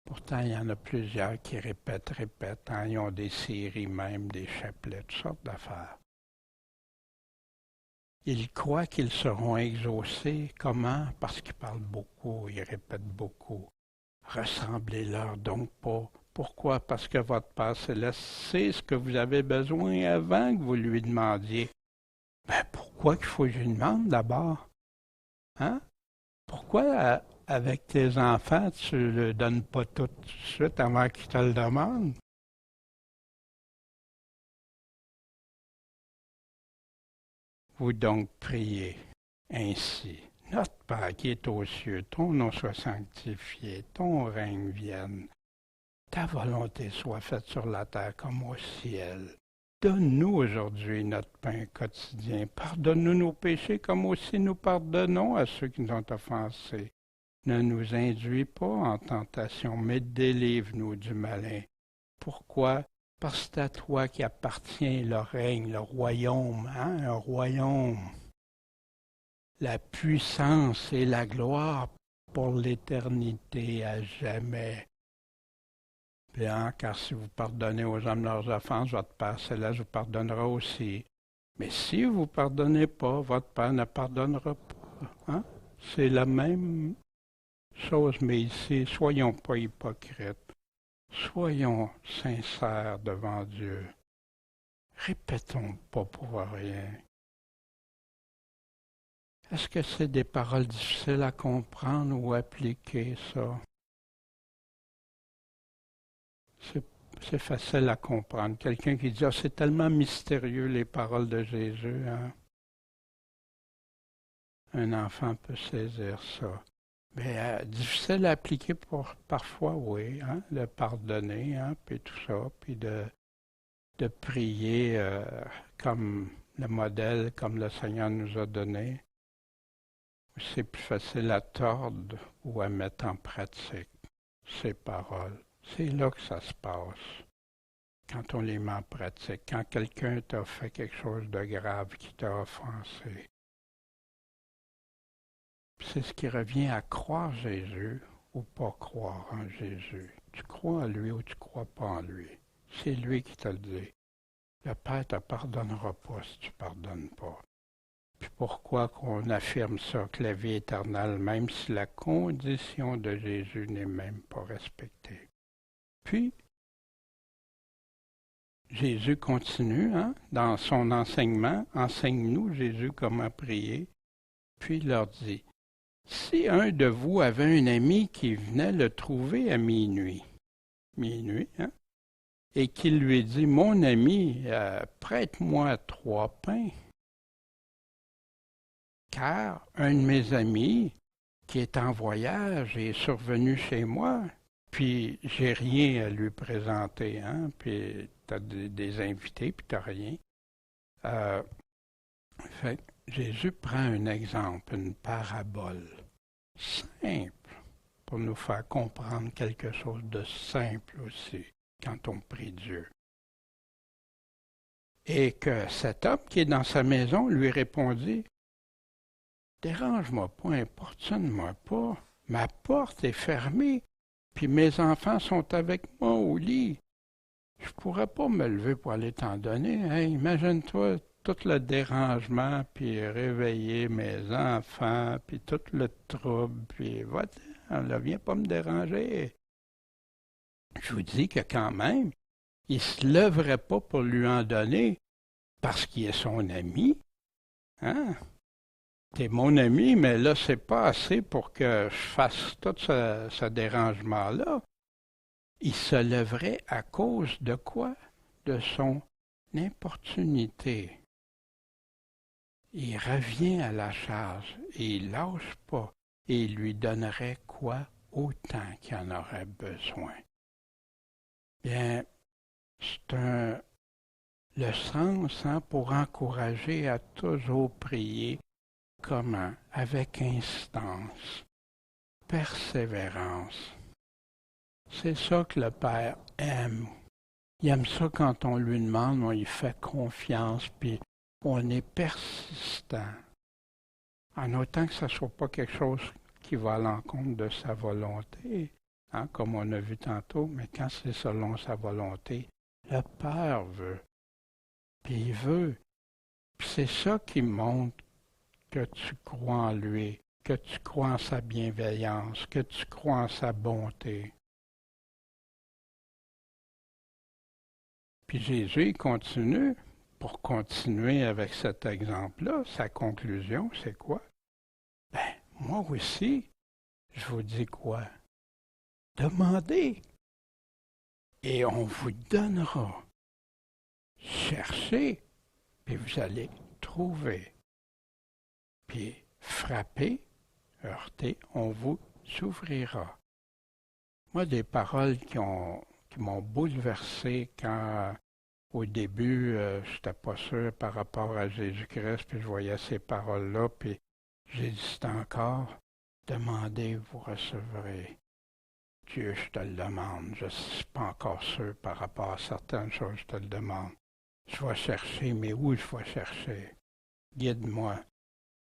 S1: Pourtant, il y en a plusieurs qui répètent. Ils ont des séries même, des chapelets, toutes sortes d'affaires. Ils croient qu'ils seront exaucés. Comment? Parce qu'ils parlent beaucoup, ils répètent beaucoup. Ressemblez-leur donc pas. Pourquoi? Parce que votre Père céleste sait ce que vous avez besoin avant que vous lui demandiez. Pourquoi qu'il faut que je lui demande d'abord? Pourquoi avec tes enfants, tu ne le donnes pas tout de suite avant qu'ils te le demandent? Vous donc priez ainsi. Notre Père qui est aux cieux, ton nom soit sanctifié, ton règne vienne. Ta volonté soit faite sur la terre comme au ciel. Donne-nous aujourd'hui notre pain quotidien. Pardonne-nous nos péchés comme aussi nous pardonnons à ceux qui nous ont offensés. Ne nous induis pas en tentation, mais délivre-nous du malin. Pourquoi? Parce que c'est à toi qui appartient le règne, le royaume, un royaume. La puissance et la gloire pour l'éternité à jamais. Bien, car si vous pardonnez aux hommes leurs offenses, votre Père céleste vous pardonnera aussi. Mais si vous ne pardonnez pas, votre Père ne pardonnera pas. C'est la même chose, mais ici, soyons pas hypocrites. Soyons sincères devant Dieu. Répétons pas pour rien. Est-ce que c'est des paroles difficiles à comprendre ou appliquer, ça? C'est facile à comprendre. Quelqu'un qui dit « c'est tellement mystérieux les paroles de Jésus. » Un enfant peut saisir ça. Mais difficile à appliquer parfois, oui. Le pardonner, puis tout ça, puis de prier comme le modèle, comme le Seigneur nous a donné. C'est plus facile à tordre ou à mettre en pratique ces paroles. C'est là que ça se passe, quand on les met en pratique, quand quelqu'un t'a fait quelque chose de grave, qui t'a offensé. C'est ce qui revient à croire Jésus ou pas croire en Jésus. Tu crois en lui ou tu crois pas en lui. C'est lui qui te le dit. le Père ne te pardonnera pas si tu ne pardonnes pas. Puis pourquoi qu'on affirme ça, que la vie éternelle, même si la condition de Jésus n'est même pas respectée. Puis, Jésus continue, dans son enseignement, enseigne-nous, Jésus, comment prier. Puis il leur dit, si un de vous avait un ami qui venait le trouver à minuit, et qu'il lui dit, mon ami, prête-moi 3 pains, car un de mes amis qui est en voyage est survenu chez moi, puis j'ai rien à lui présenter, puis tu as des invités, puis tu n'as rien. Fait Jésus prend un exemple, une parabole simple, pour nous faire comprendre quelque chose de simple aussi quand on prie Dieu. Et que cet homme qui est dans sa maison lui répondit, dérange-moi pas, importune-moi pas, ma porte est fermée, puis mes enfants sont avec moi au lit. Je pourrais pas me lever pour aller t'en donner. Hey, imagine-toi tout le dérangement, puis réveiller mes enfants, puis tout le trouble, puis va-t'en, là, viens pas me déranger. Je vous dis que quand même, il se leverait pas pour lui en donner parce qu'il est son ami. T'es mon ami, mais là, c'est pas assez pour que je fasse tout ce dérangement-là. Il se lèverait à cause de quoi? De son importunité. Il revient à la charge et il lâche pas et il lui donnerait quoi? Autant qu'il en aurait besoin. Bien, c'est le sens pour encourager à toujours prier. Comment? Avec instance, persévérance. C'est ça que le Père aime. Il aime ça quand on lui demande, on lui fait confiance, puis on est persistant. En autant que ce ne soit pas quelque chose qui va à l'encontre de sa volonté, comme on a vu tantôt, mais quand c'est selon sa volonté, le Père veut. Puis il veut. Puis c'est ça qui montre que tu crois en lui, que tu crois en sa bienveillance, que tu crois en sa bonté. Puis Jésus il continue, pour continuer avec cet exemple-là, sa conclusion, c'est quoi? Ben, moi aussi, je vous dis quoi? Demandez, et on vous donnera. Cherchez, puis vous allez trouver. Puis frappez, heurtez, on vous ouvrira. Moi, des paroles qui m'ont bouleversé quand, au début, je n'étais pas sûr par rapport à Jésus-Christ, puis je voyais ces paroles-là, puis j'hésitais encore. Demandez, vous recevrez. Dieu, je te le demande. Je ne suis pas encore sûr par rapport à certaines choses, je te le demande. Je vais chercher, mais où je vais chercher? Guide-moi.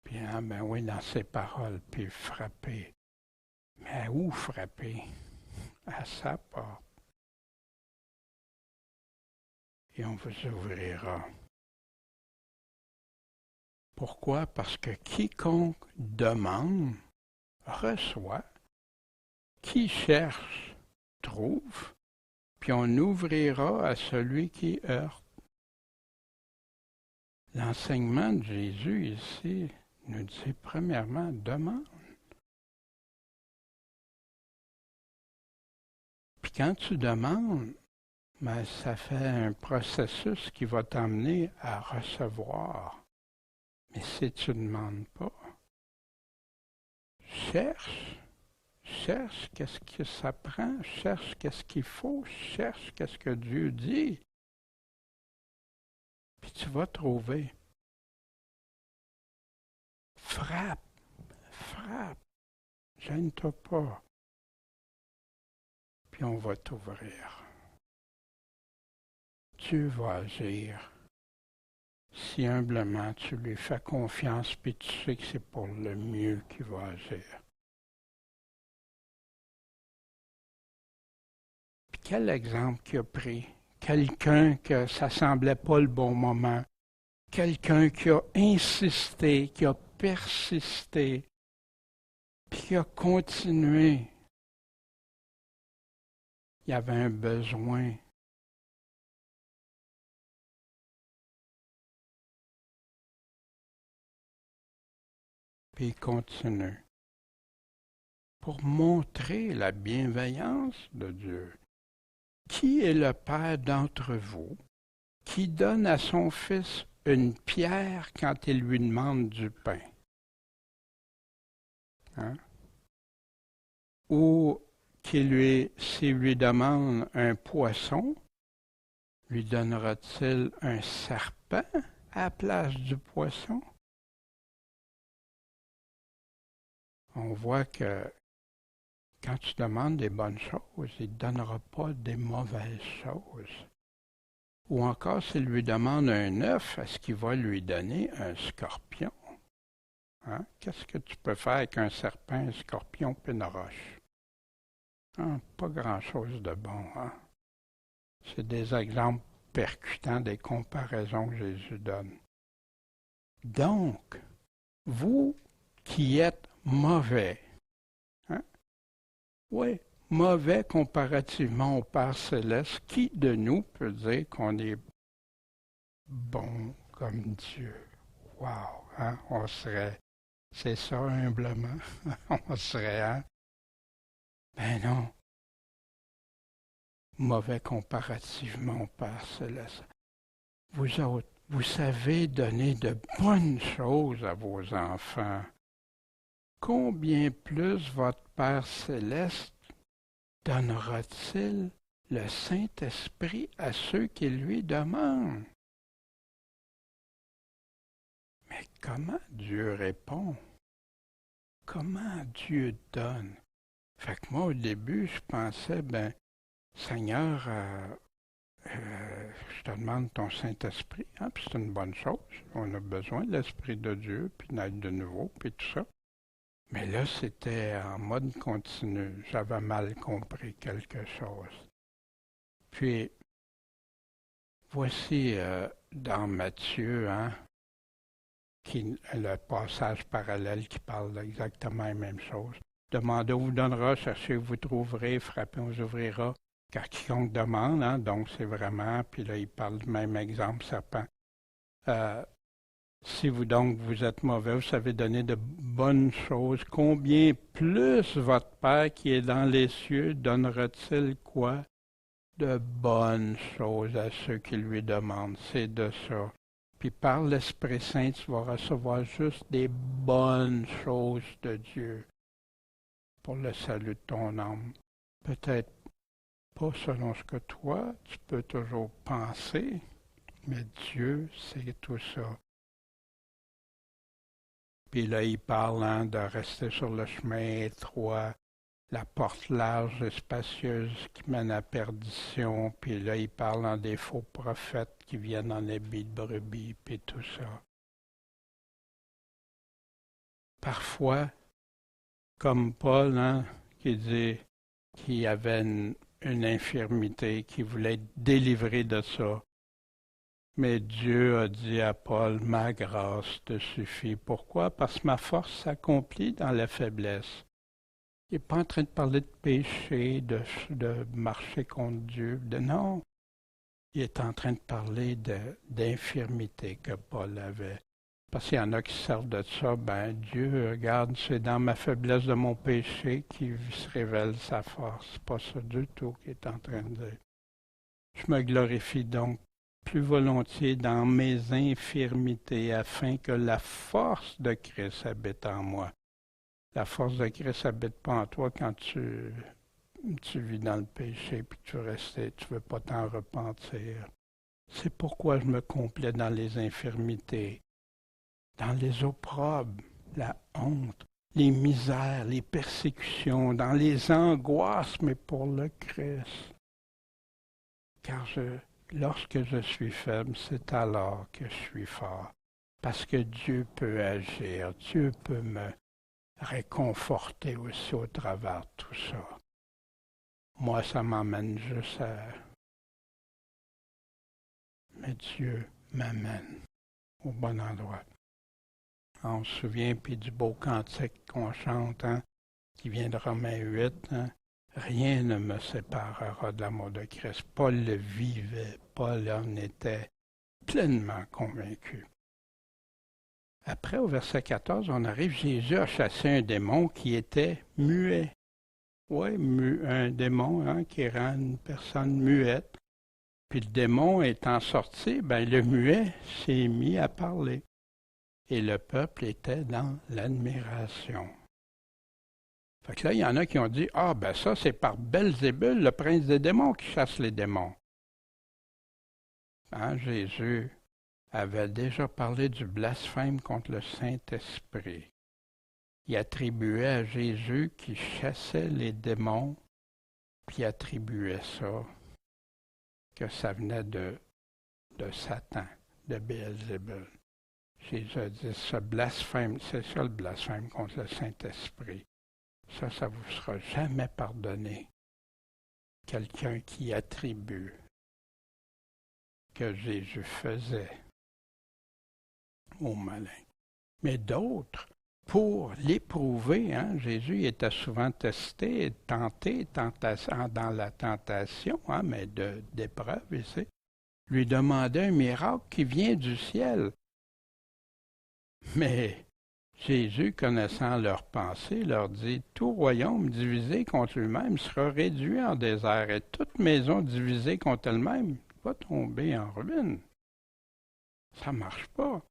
S1: Puis, ben oui, dans ces paroles, puis frapper. Mais où frapper? À sa porte. Et on vous ouvrira. Pourquoi? Parce que quiconque demande, reçoit. Qui cherche, trouve. Puis on ouvrira à celui qui heurte. L'enseignement de Jésus ici nous dit premièrement, demande. Puis quand tu demandes, ben, ça fait un processus qui va t'amener à recevoir. Mais si tu ne demandes pas, cherche qu'est-ce que ça prend, cherche qu'est-ce qu'il faut, cherche qu'est-ce que Dieu dit. Puis tu vas trouver. Frappe, gêne-toi pas. Puis on va t'ouvrir. Dieu va agir. Si humblement tu lui fais confiance, puis tu sais que c'est pour le mieux qu'il va agir. Puis quel exemple qu'il a pris quelqu'un que ça semblait pas le bon moment, quelqu'un qui a insisté, qui a persisté, puis qui a continué. Il y avait un besoin. Puis il continue. Pour montrer la bienveillance de Dieu. Qui est le Père d'entre vous qui donne à son fils une pierre quand il lui demande du pain? Hein? Ou s'il lui demande un poisson, lui donnera-t-il un serpent à la place du poisson? On voit que quand tu demandes des bonnes choses, il ne te donnera pas des mauvaises choses. Ou encore, s'il lui demande un œuf, est-ce qu'il va lui donner un scorpion? Hein? Qu'est-ce que tu peux faire avec un serpent, un scorpion et une roche? Hein? Pas grand-chose de bon. Hein? C'est des exemples percutants des comparaisons que Jésus donne. Donc, vous qui êtes mauvais, hein? Oui, mauvais comparativement au Père céleste, qui de nous peut dire qu'on est bon comme Dieu? Wow, hein? On serait, c'est ça humblement, on serait, hein? Ben non, mauvais comparativement au Père céleste. Vous autres, vous savez donner de bonnes choses à vos enfants. Combien plus votre Père céleste donnera-t-il le Saint-Esprit à ceux qui lui demandent? Mais comment Dieu répond? Comment Dieu donne? Fait que moi, au début, je pensais, ben, Seigneur, je te demande ton Saint-Esprit, hein, puis c'est une bonne chose. On a besoin de l'Esprit de Dieu, puis naître de nouveau, puis tout ça. Mais là, c'était en mode continu. J'avais mal compris quelque chose. Puis, voici dans Matthieu, hein, le passage parallèle qui parle exactement la même chose. Demandez, on vous donnera, cherchez, vous trouverez, frappez, on vous ouvrira. Car quiconque demande, hein, donc c'est vraiment, puis là, il parle du même exemple, serpent. Si vous donc vous êtes mauvais, vous savez donner de bonnes choses, combien plus votre Père qui est dans les cieux donnera-t-il quoi? De bonnes choses à ceux qui lui demandent. C'est de ça. Puis par l'Esprit Saint, tu vas recevoir juste des bonnes choses de Dieu pour le salut de ton âme. Peut-être pas selon ce que toi, tu peux toujours penser, mais Dieu, c'est tout ça. Puis là, il parle hein, de rester sur le chemin étroit, la porte large et spacieuse qui mène à perdition. Puis là, il parle des faux prophètes qui viennent en habit de brebis, puis tout ça. Parfois, comme Paul, hein, qui dit qu'il avait une infirmité, qui voulait être délivré de ça. Mais Dieu a dit à Paul, ma grâce te suffit. Pourquoi? Parce que ma force s'accomplit dans la faiblesse. Il n'est pas en train de parler de péché, de marcher contre Dieu. Non, il est en train de parler d'infirmité que Paul avait. Parce qu'il y en a qui servent de ça, ben Dieu, regarde, c'est dans ma faiblesse de mon péché qu'il se révèle sa force. C'est pas ça du tout qu'il est en train de dire. Je me glorifie donc plus volontiers dans mes infirmités, afin que la force de Christ habite en moi. La force de Christ habite pas en toi quand tu vis dans le péché, puis tu veux pas t'en repentir. C'est pourquoi je me complais dans les infirmités, dans les opprobes, la honte, les misères, les persécutions, dans les angoisses, mais pour le Christ. Car lorsque je suis faible, c'est alors que je suis fort. Parce que Dieu peut agir, Dieu peut me réconforter aussi au travers de tout ça. Moi, ça m'emmène juste mais Dieu m'amène au bon endroit. On se souvient puis du beau cantique qu'on chante, hein, qui vient de Romains 8, hein, rien ne me séparera de l'amour de Christ. Paul le vivait, Paul en était pleinement convaincu. Après, au verset 14, on arrive, Jésus a chassé un démon qui était muet. Oui, un démon, hein, qui rend une personne muette. Puis le démon étant sorti, le muet s'est mis à parler. Et le peuple était dans l'admiration. Fait que là, il y en a qui ont dit, ça c'est par Belzébul, le prince des démons, qui chasse les démons. Hein, Jésus avait déjà parlé du blasphème contre le Saint-Esprit. Il attribuait à Jésus qui chassait les démons, puis il attribuait ça, que ça venait de Satan, de Belzébul. Jésus a dit, ce blasphème, c'est ça le blasphème contre le Saint-Esprit. Ça vous sera jamais pardonné. Quelqu'un qui attribue que Jésus faisait au malin. Mais d'autres, pour l'éprouver, hein, Jésus était souvent testé, tenté dans la tentation, hein, mais d'épreuve ici, lui demandait un miracle qui vient du ciel. Mais Jésus, connaissant leurs pensées, leur dit, « Tout royaume divisé contre lui-même sera réduit en désert, et toute maison divisée contre elle-même va tomber en ruine. » Ça ne marche pas.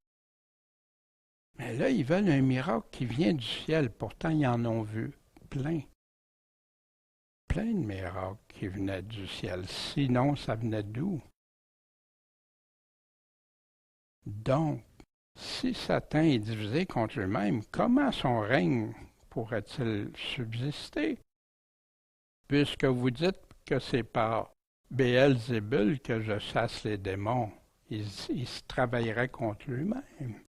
S1: Mais là, ils veulent un miracle qui vient du ciel. Pourtant, ils en ont vu plein. Plein de miracles qui venaient du ciel. Sinon, ça venait d'où? Donc, si Satan est divisé contre lui-même, comment son règne pourrait-il subsister? Puisque vous dites que c'est par Béelzébul que je chasse les démons, il se travaillerait contre lui-même.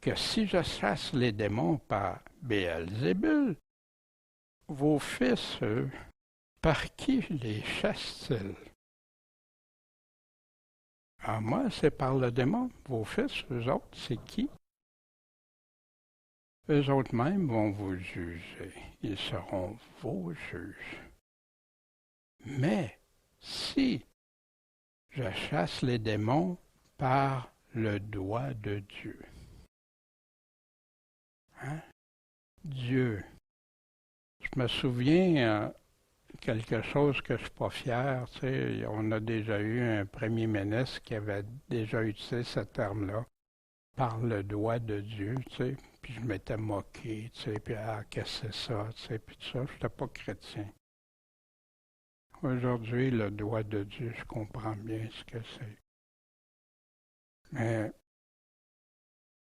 S1: Que si je chasse les démons par Béelzébul, vos fils, eux, par qui les chassent-ils? Ah, moi, c'est par le démon. Vos fils, eux autres, c'est qui? Eux autres mêmes vont vous juger. Ils seront vos juges. Mais si je chasse les démons par le doigt de Dieu, hein? Dieu. Je me souviens quelque chose que je ne suis pas fier. Tu sais, on a déjà eu un premier ministre qui avait déjà utilisé ce terme-là, par le doigt de Dieu, tu sais. Puis je m'étais moqué, tu sais, puis qu'est-ce que c'est ça, tu sais, puis tout ça. Je n'étais pas chrétien. Aujourd'hui, le doigt de Dieu, je comprends bien ce que c'est. Mais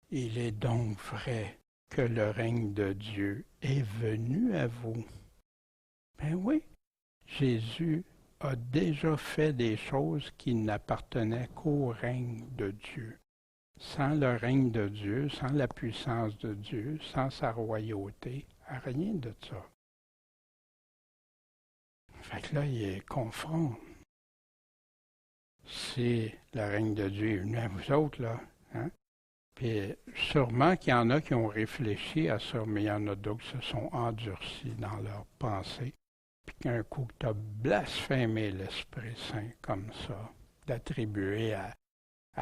S1: il est donc vrai que le règne de Dieu est venu à vous. Ben oui, Jésus a déjà fait des choses qui n'appartenaient qu'au règne de Dieu. Sans le règne de Dieu, sans la puissance de Dieu, sans sa royauté, rien de ça. Fait que là, il confronte. Si le règne de Dieu est venu à vous autres, là, hein? Puis sûrement qu'il y en a qui ont réfléchi à ça, mais il y en a d'autres qui se sont endurcis dans leur pensée. Puis qu'un coup que tu as blasphémé l'Esprit Saint comme ça, d'attribuer à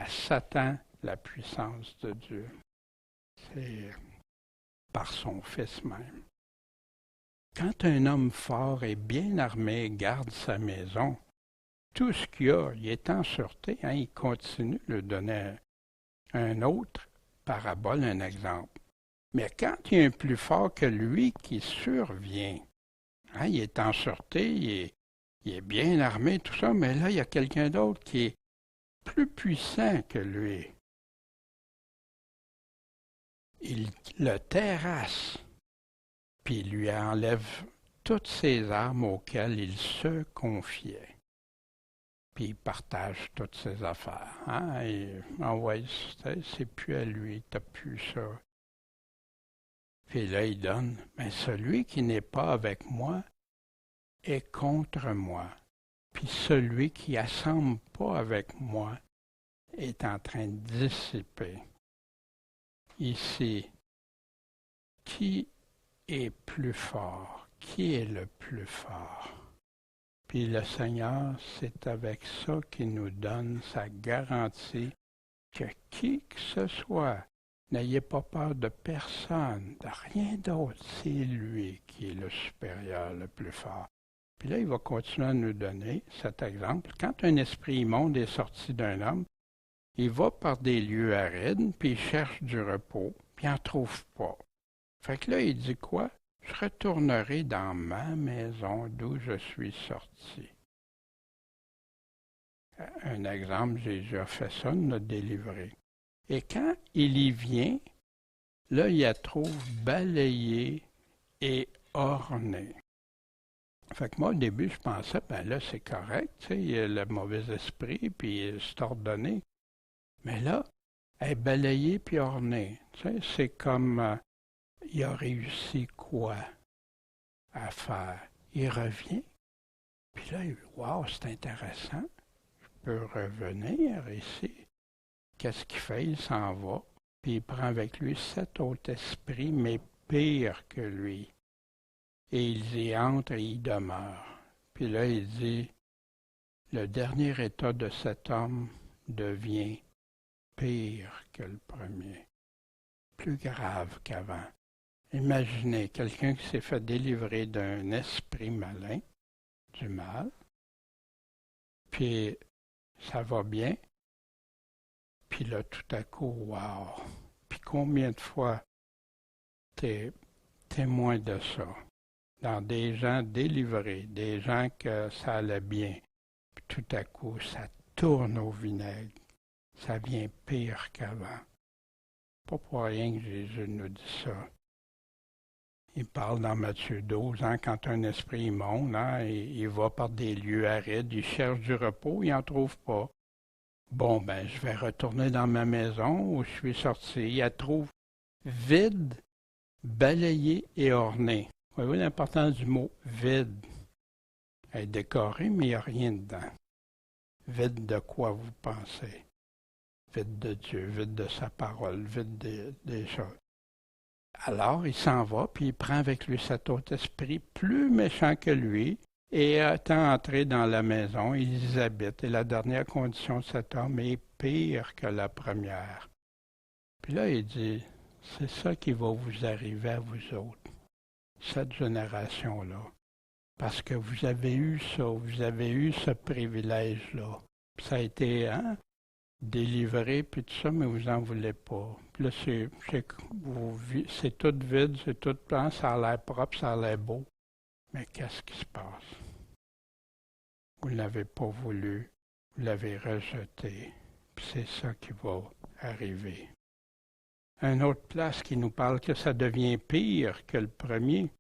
S1: Satan la puissance de Dieu. C'est par son Fils même. Quand un homme fort et bien armé garde sa maison, tout ce qu'il a, il est en sûreté, hein, il continue de donner un autre parabole, un exemple. Mais quand il y a un plus fort que lui qui survient, hein, il est en sûreté, il est bien armé, tout ça, mais là, il y a quelqu'un d'autre qui est plus puissant que lui. Il le terrasse, puis il lui enlève toutes ses armes auxquelles il se confiait. Puis il partage toutes ses affaires. Hein? Et c'est plus à lui, t'as plus ça. Puis là, il donne, mais celui qui n'est pas avec moi est contre moi. puis celui qui assemble pas avec moi est en train de dissiper. Ici, qui est plus fort? Qui est le plus fort? Puis le Seigneur, c'est avec ça qu'il nous donne sa garantie que qui que ce soit, n'ayez pas peur de personne, de rien d'autre, c'est lui qui est le supérieur, le plus fort. Puis là, il va continuer à nous donner cet exemple. Quand un esprit immonde est sorti d'un homme, il va par des lieux arides, puis il cherche du repos, puis il n'en trouve pas. Fait que là, il dit quoi? Je retournerai dans ma maison d'où je suis sorti. Un exemple, Jésus a fait ça, nous a délivré. Et quand il y vient, là, il la trouve balayée et ornée. Fait que moi, au début, je pensais, ben là, c'est correct, tu sais, il y a le mauvais esprit, puis c'est ordonné. Mais là, elle est balayée puis ornée. Tu sais, c'est comme il a réussi quoi à faire? Il revient, puis là, wow, c'est intéressant. Je peux revenir ici. Qu'est-ce qu'il fait? Il s'en va, puis il prend avec lui 7 autres esprits, mais pires que lui. Et ils y entrent et y demeurent. Puis là, il dit, le dernier état de cet homme devient pire que le premier, plus grave qu'avant. Imaginez quelqu'un qui s'est fait délivrer d'un esprit malin, du mal, puis ça va bien, puis là, tout à coup, wow! Puis combien de fois t'es témoin de ça? Dans des gens délivrés, des gens que ça allait bien, puis tout à coup, ça tourne au vinaigre. Ça vient pire qu'avant. Pas pour rien que Jésus nous dit ça. Il parle dans Matthieu 12, quand un esprit immonde, il va par des lieux arides, il cherche du repos, il n'en trouve pas. Bon, ben, je vais retourner dans ma maison où je suis sorti. Il la trouve vide, balayée et ornée. Voyez-vous l'importance du mot vide? Elle est décorée, mais il n'y a rien dedans. Vide de quoi vous pensez? Vide de Dieu, vide de sa parole, vide des choses. Alors, il s'en va, puis il prend avec lui cet autre esprit plus méchant que lui, et étant entré dans la maison, ils y habitent. Et la dernière condition de cet homme est pire que la première. Puis là, il dit, c'est ça qui va vous arriver à vous autres, cette génération-là. Parce que vous avez eu ça, vous avez eu ce privilège-là. Puis ça a été, délivré, puis tout ça, mais vous n'en voulez pas. Puis là, c'est tout vide, c'est tout plein, ça a l'air propre, ça a l'air beau. Mais qu'est-ce qui se passe? Vous ne l'avez pas voulu, vous l'avez rejeté, puis c'est ça qui va arriver. Une autre place qui nous parle que ça devient pire que le premier.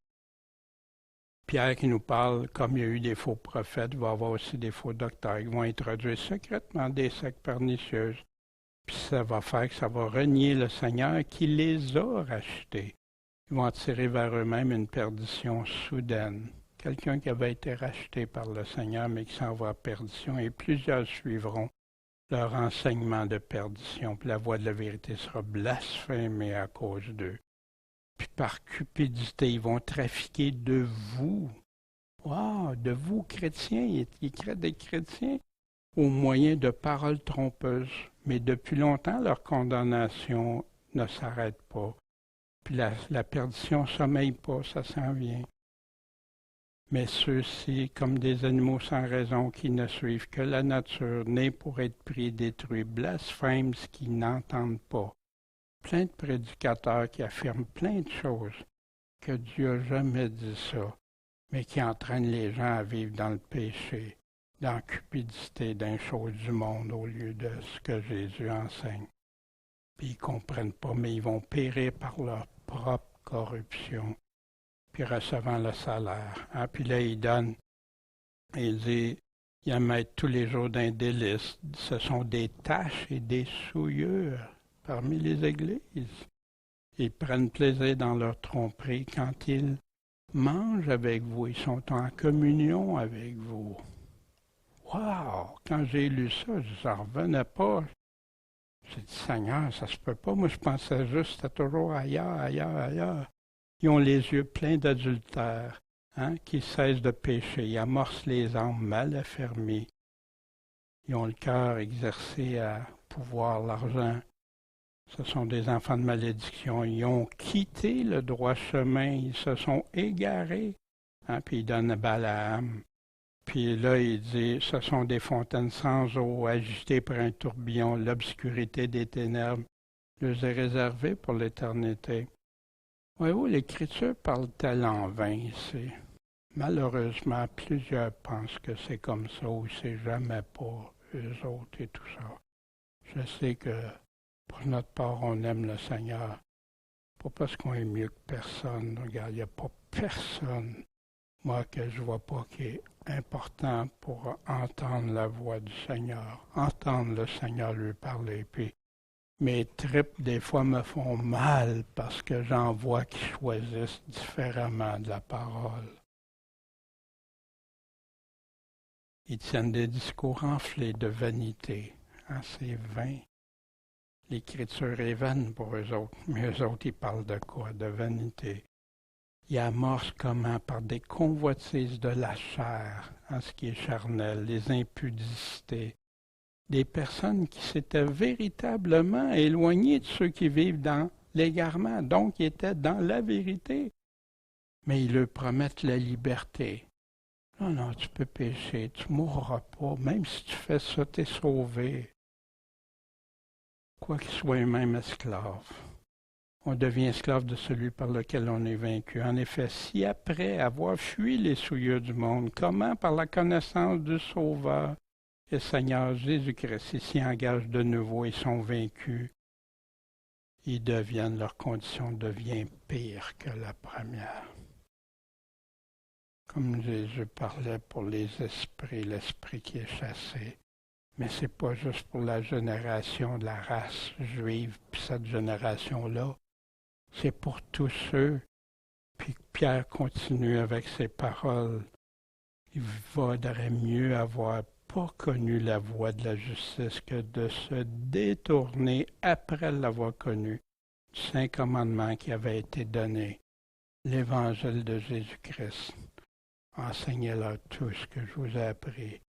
S1: Pierre qui nous parle, comme il y a eu des faux prophètes, il va y avoir aussi des faux docteurs qui vont introduire secrètement des sectes pernicieuses. Puis ça va faire que ça va renier le Seigneur qui les a rachetés. Ils vont attirer vers eux-mêmes une perdition soudaine. Quelqu'un qui avait été racheté par le Seigneur, mais qui s'en va à perdition, et plusieurs suivront leur enseignement de perdition. Puis la voix de la vérité sera blasphémée à cause d'eux. Puis par cupidité, ils vont trafiquer de vous. Wow, de vous, chrétiens, ils créent des chrétiens au moyen de paroles trompeuses. Mais depuis longtemps, leur condamnation ne s'arrête pas. Puis la perdition ne sommeille pas, ça s'en vient. Mais ceux-ci, comme des animaux sans raison qui ne suivent que la nature, nés pour être pris et détruits, blasphèment ce qu'ils n'entendent pas. Plein de prédicateurs qui affirment plein de choses, que Dieu n'a jamais dit ça, mais qui entraînent les gens à vivre dans le péché, dans la cupidité, dans les choses du monde au lieu de ce que Jésus enseigne. Puis ils ne comprennent pas, mais ils vont périr par leur propre corruption, puis recevant le salaire. Puis là, il donne, il dit, il en met tous les jours d'un délice. Ce sont des taches et des souillures parmi les églises. Ils prennent plaisir dans leur tromperie quand ils mangent avec vous, ils sont en communion avec vous. Wow! Quand j'ai lu ça, je n'en revenais pas. J'ai dit, Seigneur, ça se peut pas. Moi, je pensais juste, c'était toujours ailleurs, ailleurs, ailleurs. Ils ont les yeux pleins d'adultère, hein, qui cessent de pécher. Ils amorcent les âmes mal affermies. Ils ont le cœur exercé à pouvoir l'argent. Ce sont des enfants de malédiction. Ils ont quitté le droit chemin. Ils se sont égarés. Hein, puis il donne à Balaam. Puis là, il dit, ce sont des fontaines sans eau, agitées par un tourbillon. L'obscurité des ténèbres les est réservée pour l'éternité. Voyez-vous, l'Écriture parle-t-elle en vain ici? Malheureusement, plusieurs pensent que c'est comme ça ou c'est jamais pas eux autres et tout ça. Je sais que pour notre part, on aime le Seigneur. Pas parce qu'on est mieux que personne. Regarde, il n'y a pas personne, moi, que je vois pas qui est important pour entendre la voix du Seigneur, entendre le Seigneur lui parler. Puis mes tripes, des fois, me font mal parce que j'en vois qui choisissent différemment de la parole. Ils tiennent des discours enflés de vanité. Hein, c'est vain. L'Écriture est vaine pour eux autres, mais eux autres, ils parlent de quoi? De vanité. Ils amorcent comment? Par des convoitises de la chair, hein, ce qui est charnel, les impudicités. Des personnes qui s'étaient véritablement éloignées de ceux qui vivent dans l'égarement, donc qui étaient dans la vérité. Mais ils leur promettent la liberté. Non, non, tu peux pécher, tu ne mourras pas, même si tu fais ça, tu es sauvé. Quoi qu'il soit même esclave. On devient esclave de celui par lequel on est vaincu. En effet, si après avoir fui les souillures du monde, comment par la connaissance du Sauveur et Seigneur Jésus-Christ s'y engagent de nouveau et sont vaincus, leur condition devient pire que la première. Comme Jésus parlait pour les esprits, l'esprit qui est chassé. Mais c'est pas juste pour la génération de la race juive, puis cette génération-là. C'est pour tous ceux. Puis Pierre continue avec ses paroles. Il vaudrait mieux avoir pas connu la voie de la justice que de se détourner après l'avoir connu du Saint Commandement qui avait été donné, l'Évangile de Jésus-Christ. Enseignez-leur tout ce que je vous ai appris.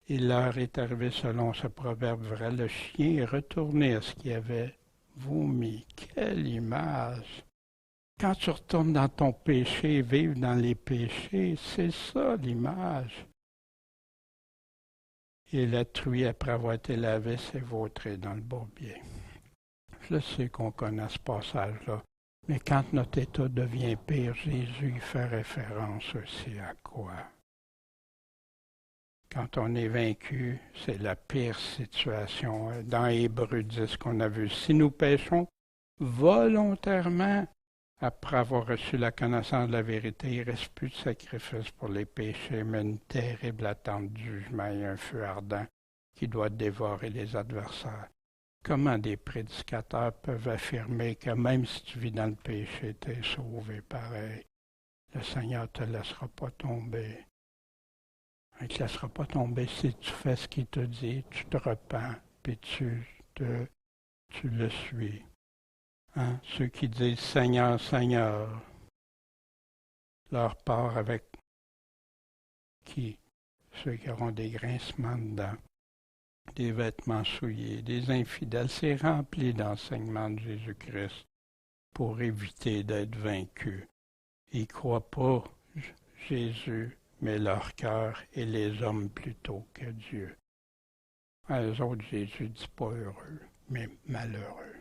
S1: Il leur est arrivé selon ce proverbe vrai, le chien est retourné à ce qu'il avait vomi. Quelle image! Quand tu retournes dans ton péché, vivre dans les péchés, c'est ça l'image. Et la truie, après avoir été lavée, s'est vautrée dans le bourbier. Je sais qu'on connaît ce passage-là, mais quand notre état devient pire, Jésus fait référence aussi à quoi? Quand on est vaincu, c'est la pire situation. Dans Hébreux 10 qu'on a vu, si nous péchons volontairement, après avoir reçu la connaissance de la vérité, il ne reste plus de sacrifice pour les péchés, mais une terrible attente du jugement et un feu ardent qui doit dévorer les adversaires. Comment des prédicateurs peuvent affirmer que même si tu vis dans le péché, tu es sauvé pareil? Le Seigneur ne te laissera pas tomber. Il ne te laissera pas tomber si tu fais ce qu'il te dit, tu te repens, puis tu le suis. Hein? Ceux qui disent Seigneur, Seigneur, leur part avec qui? Ceux qui auront des grincements dedans, des vêtements souillés, des infidèles. C'est rempli d'enseignements de Jésus-Christ pour éviter d'être vaincus. Ils ne croient pas Jésus, mais leur cœur et les hommes plutôt que Dieu. À eux autres, Jésus ne dit pas heureux, mais malheureux.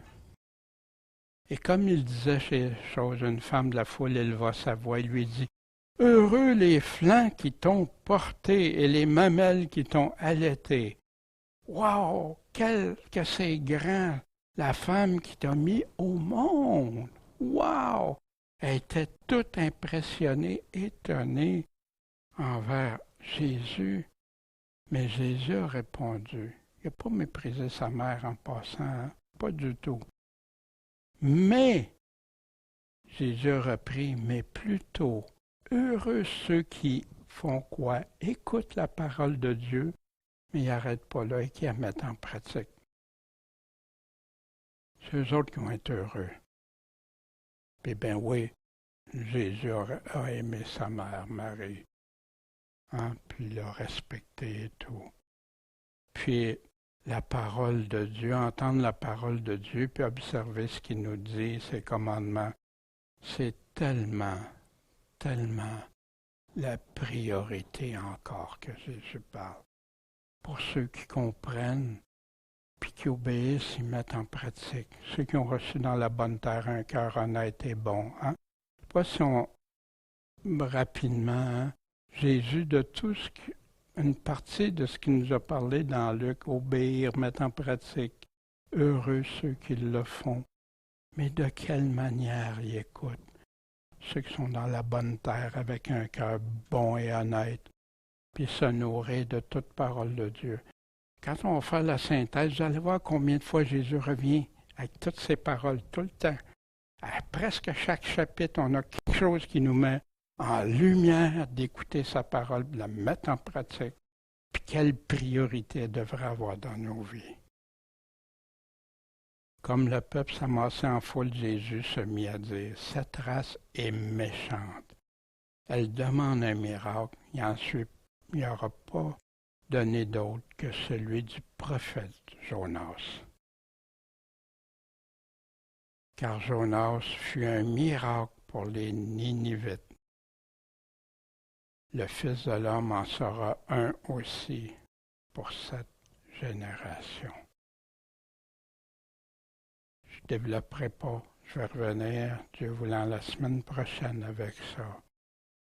S1: Et comme il disait ces choses, une femme de la foule éleva sa voix et lui dit, « Heureux les flancs qui t'ont porté et les mamelles qui t'ont allaité. » Wow! Que c'est grand! La femme qui t'a mis au monde! Wow! Elle était toute impressionnée, étonnée envers Jésus. Mais Jésus a répondu. Il n'a pas méprisé sa mère en passant, hein? Pas du tout. Mais, Jésus a repris, mais plutôt, heureux ceux qui font quoi? Écoutent la parole de Dieu mais ils n'arrêtent pas là et qui la mettent en pratique. C'est eux autres qui vont être heureux. Puis ben oui, Jésus a aimé sa mère, Marie, hein, puis il l'a respecté et tout. Puis la parole de Dieu, entendre la parole de Dieu, puis observer ce qu'il nous dit, ses commandements, c'est tellement la priorité encore que Jésus parle. Pour ceux qui comprennent, puis qui obéissent, ils mettent en pratique. Ceux qui ont reçu dans la bonne terre un cœur honnête et bon. Hein? Je ne sais pas si on, rapidement, hein? Jésus, de tout ce qui, une partie de ce qu'il nous a parlé dans Luc, obéir, mettre en pratique, heureux ceux qui le font. Mais de quelle manière ils écoutent? Ceux qui sont dans la bonne terre avec un cœur bon et honnête, puis se nourrir de toute parole de Dieu. Quand on va faire la synthèse, vous allez voir combien de fois Jésus revient avec toutes ses paroles, tout le temps. À presque chaque chapitre, on a quelque chose qui nous met en lumière d'écouter sa parole, de la mettre en pratique, puis quelle priorité elle devrait avoir dans nos vies. Comme le peuple s'amassait en foule, Jésus se mit à dire, « Cette race est méchante. Elle demande un miracle, et ensuite il n'y aura pas donné d'autre que celui du prophète Jonas. Car Jonas fut un miracle pour les Ninivites. Le Fils de l'homme en sera un aussi pour cette génération. » Je ne développerai pas, je vais revenir, Dieu voulant, la semaine prochaine avec ça.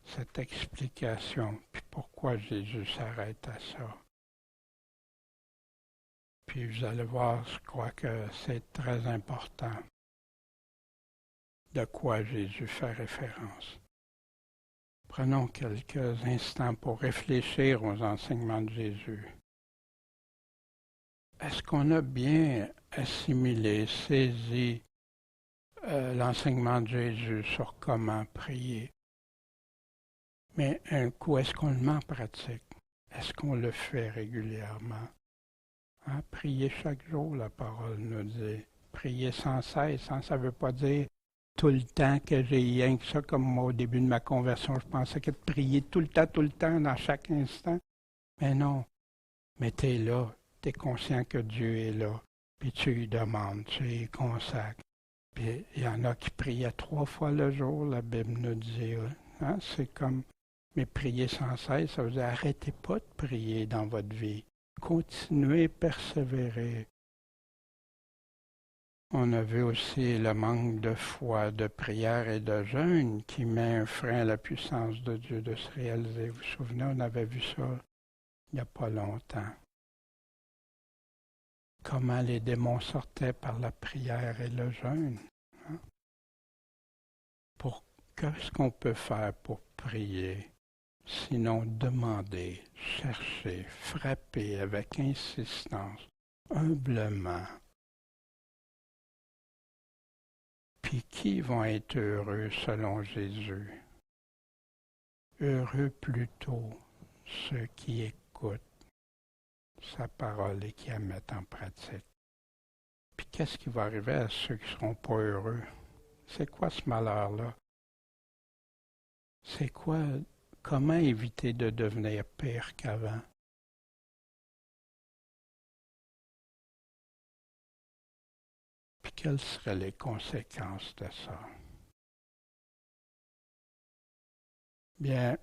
S1: Cette explication, puis pourquoi Jésus s'arrête à ça. Puis vous allez voir, je crois que c'est très important de quoi Jésus fait référence. Prenons quelques instants pour réfléchir aux enseignements de Jésus. Est-ce qu'on a bien assimilé, saisi l'enseignement de Jésus sur comment prier? Mais un coup, est-ce qu'on le met en pratique? Est-ce qu'on le fait régulièrement? Hein? Prier chaque jour, la parole nous dit. Prier sans cesse, hein? Ça ne veut pas dire tout le temps que j'ai rien que ça, comme moi au début de ma conversion, je pensais que de prier tout le temps, dans chaque instant. Mais non, mais tu es là, tu es conscient que Dieu est là, puis tu lui demandes, tu lui consacres. Puis il y en a qui priaient 3 fois le jour, la Bible nous dit. Hein? C'est comme, mais prier sans cesse, ça veut dire arrêtez pas de prier dans votre vie. Continuez, persévérer. On a vu aussi le manque de foi, de prière et de jeûne qui met un frein à la puissance de Dieu de se réaliser. Vous vous souvenez, on avait vu ça il n'y a pas longtemps. Comment les démons sortaient par la prière et le jeûne. Hein? Qu'est-ce qu'on peut faire pour prier? Sinon demander, chercher, frapper avec insistance, humblement. Puis qui vont être heureux selon Jésus? Heureux plutôt ceux qui écoutent sa parole et qui la mettent en pratique. Puis qu'est-ce qui va arriver à ceux qui ne seront pas heureux? C'est quoi ce malheur-là? C'est quoi? Comment éviter de devenir pire qu'avant? Puis quelles seraient les conséquences de ça? Bien,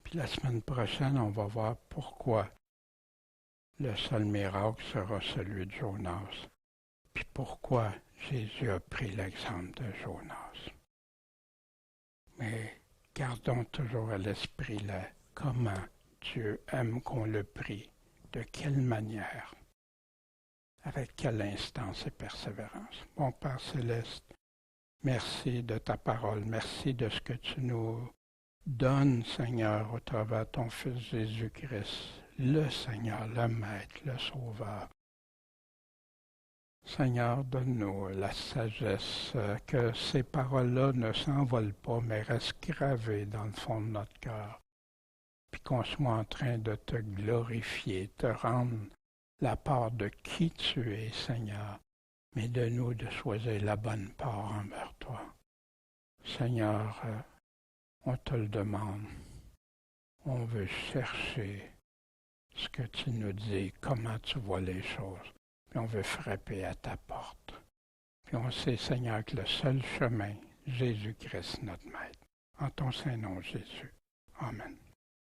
S1: puis la semaine prochaine, on va voir pourquoi le seul miracle sera celui de Jonas. Puis pourquoi Jésus a pris l'exemple de Jonas. Mais gardons toujours à l'esprit là comment Dieu aime qu'on le prie, de quelle manière, avec quelle instance et persévérance. Bon Père Céleste, merci de ta parole, merci de ce que tu nous donnes, Seigneur, au travers de ton Fils Jésus-Christ, le Seigneur, le Maître, le Sauveur. Seigneur, donne-nous la sagesse, que ces paroles-là ne s'envolent pas, mais restent gravées dans le fond de notre cœur. puis qu'on soit en train de te glorifier, te rendre la part de qui tu es, Seigneur, mais de nous de choisir la bonne part envers toi. Seigneur, on te le demande. On veut chercher ce que tu nous dis, comment tu vois les choses. Puis on veut frapper à ta porte. Puis on sait, Seigneur, que le seul chemin, Jésus-Christ, notre Maître. En ton Saint-Nom, Jésus. Amen.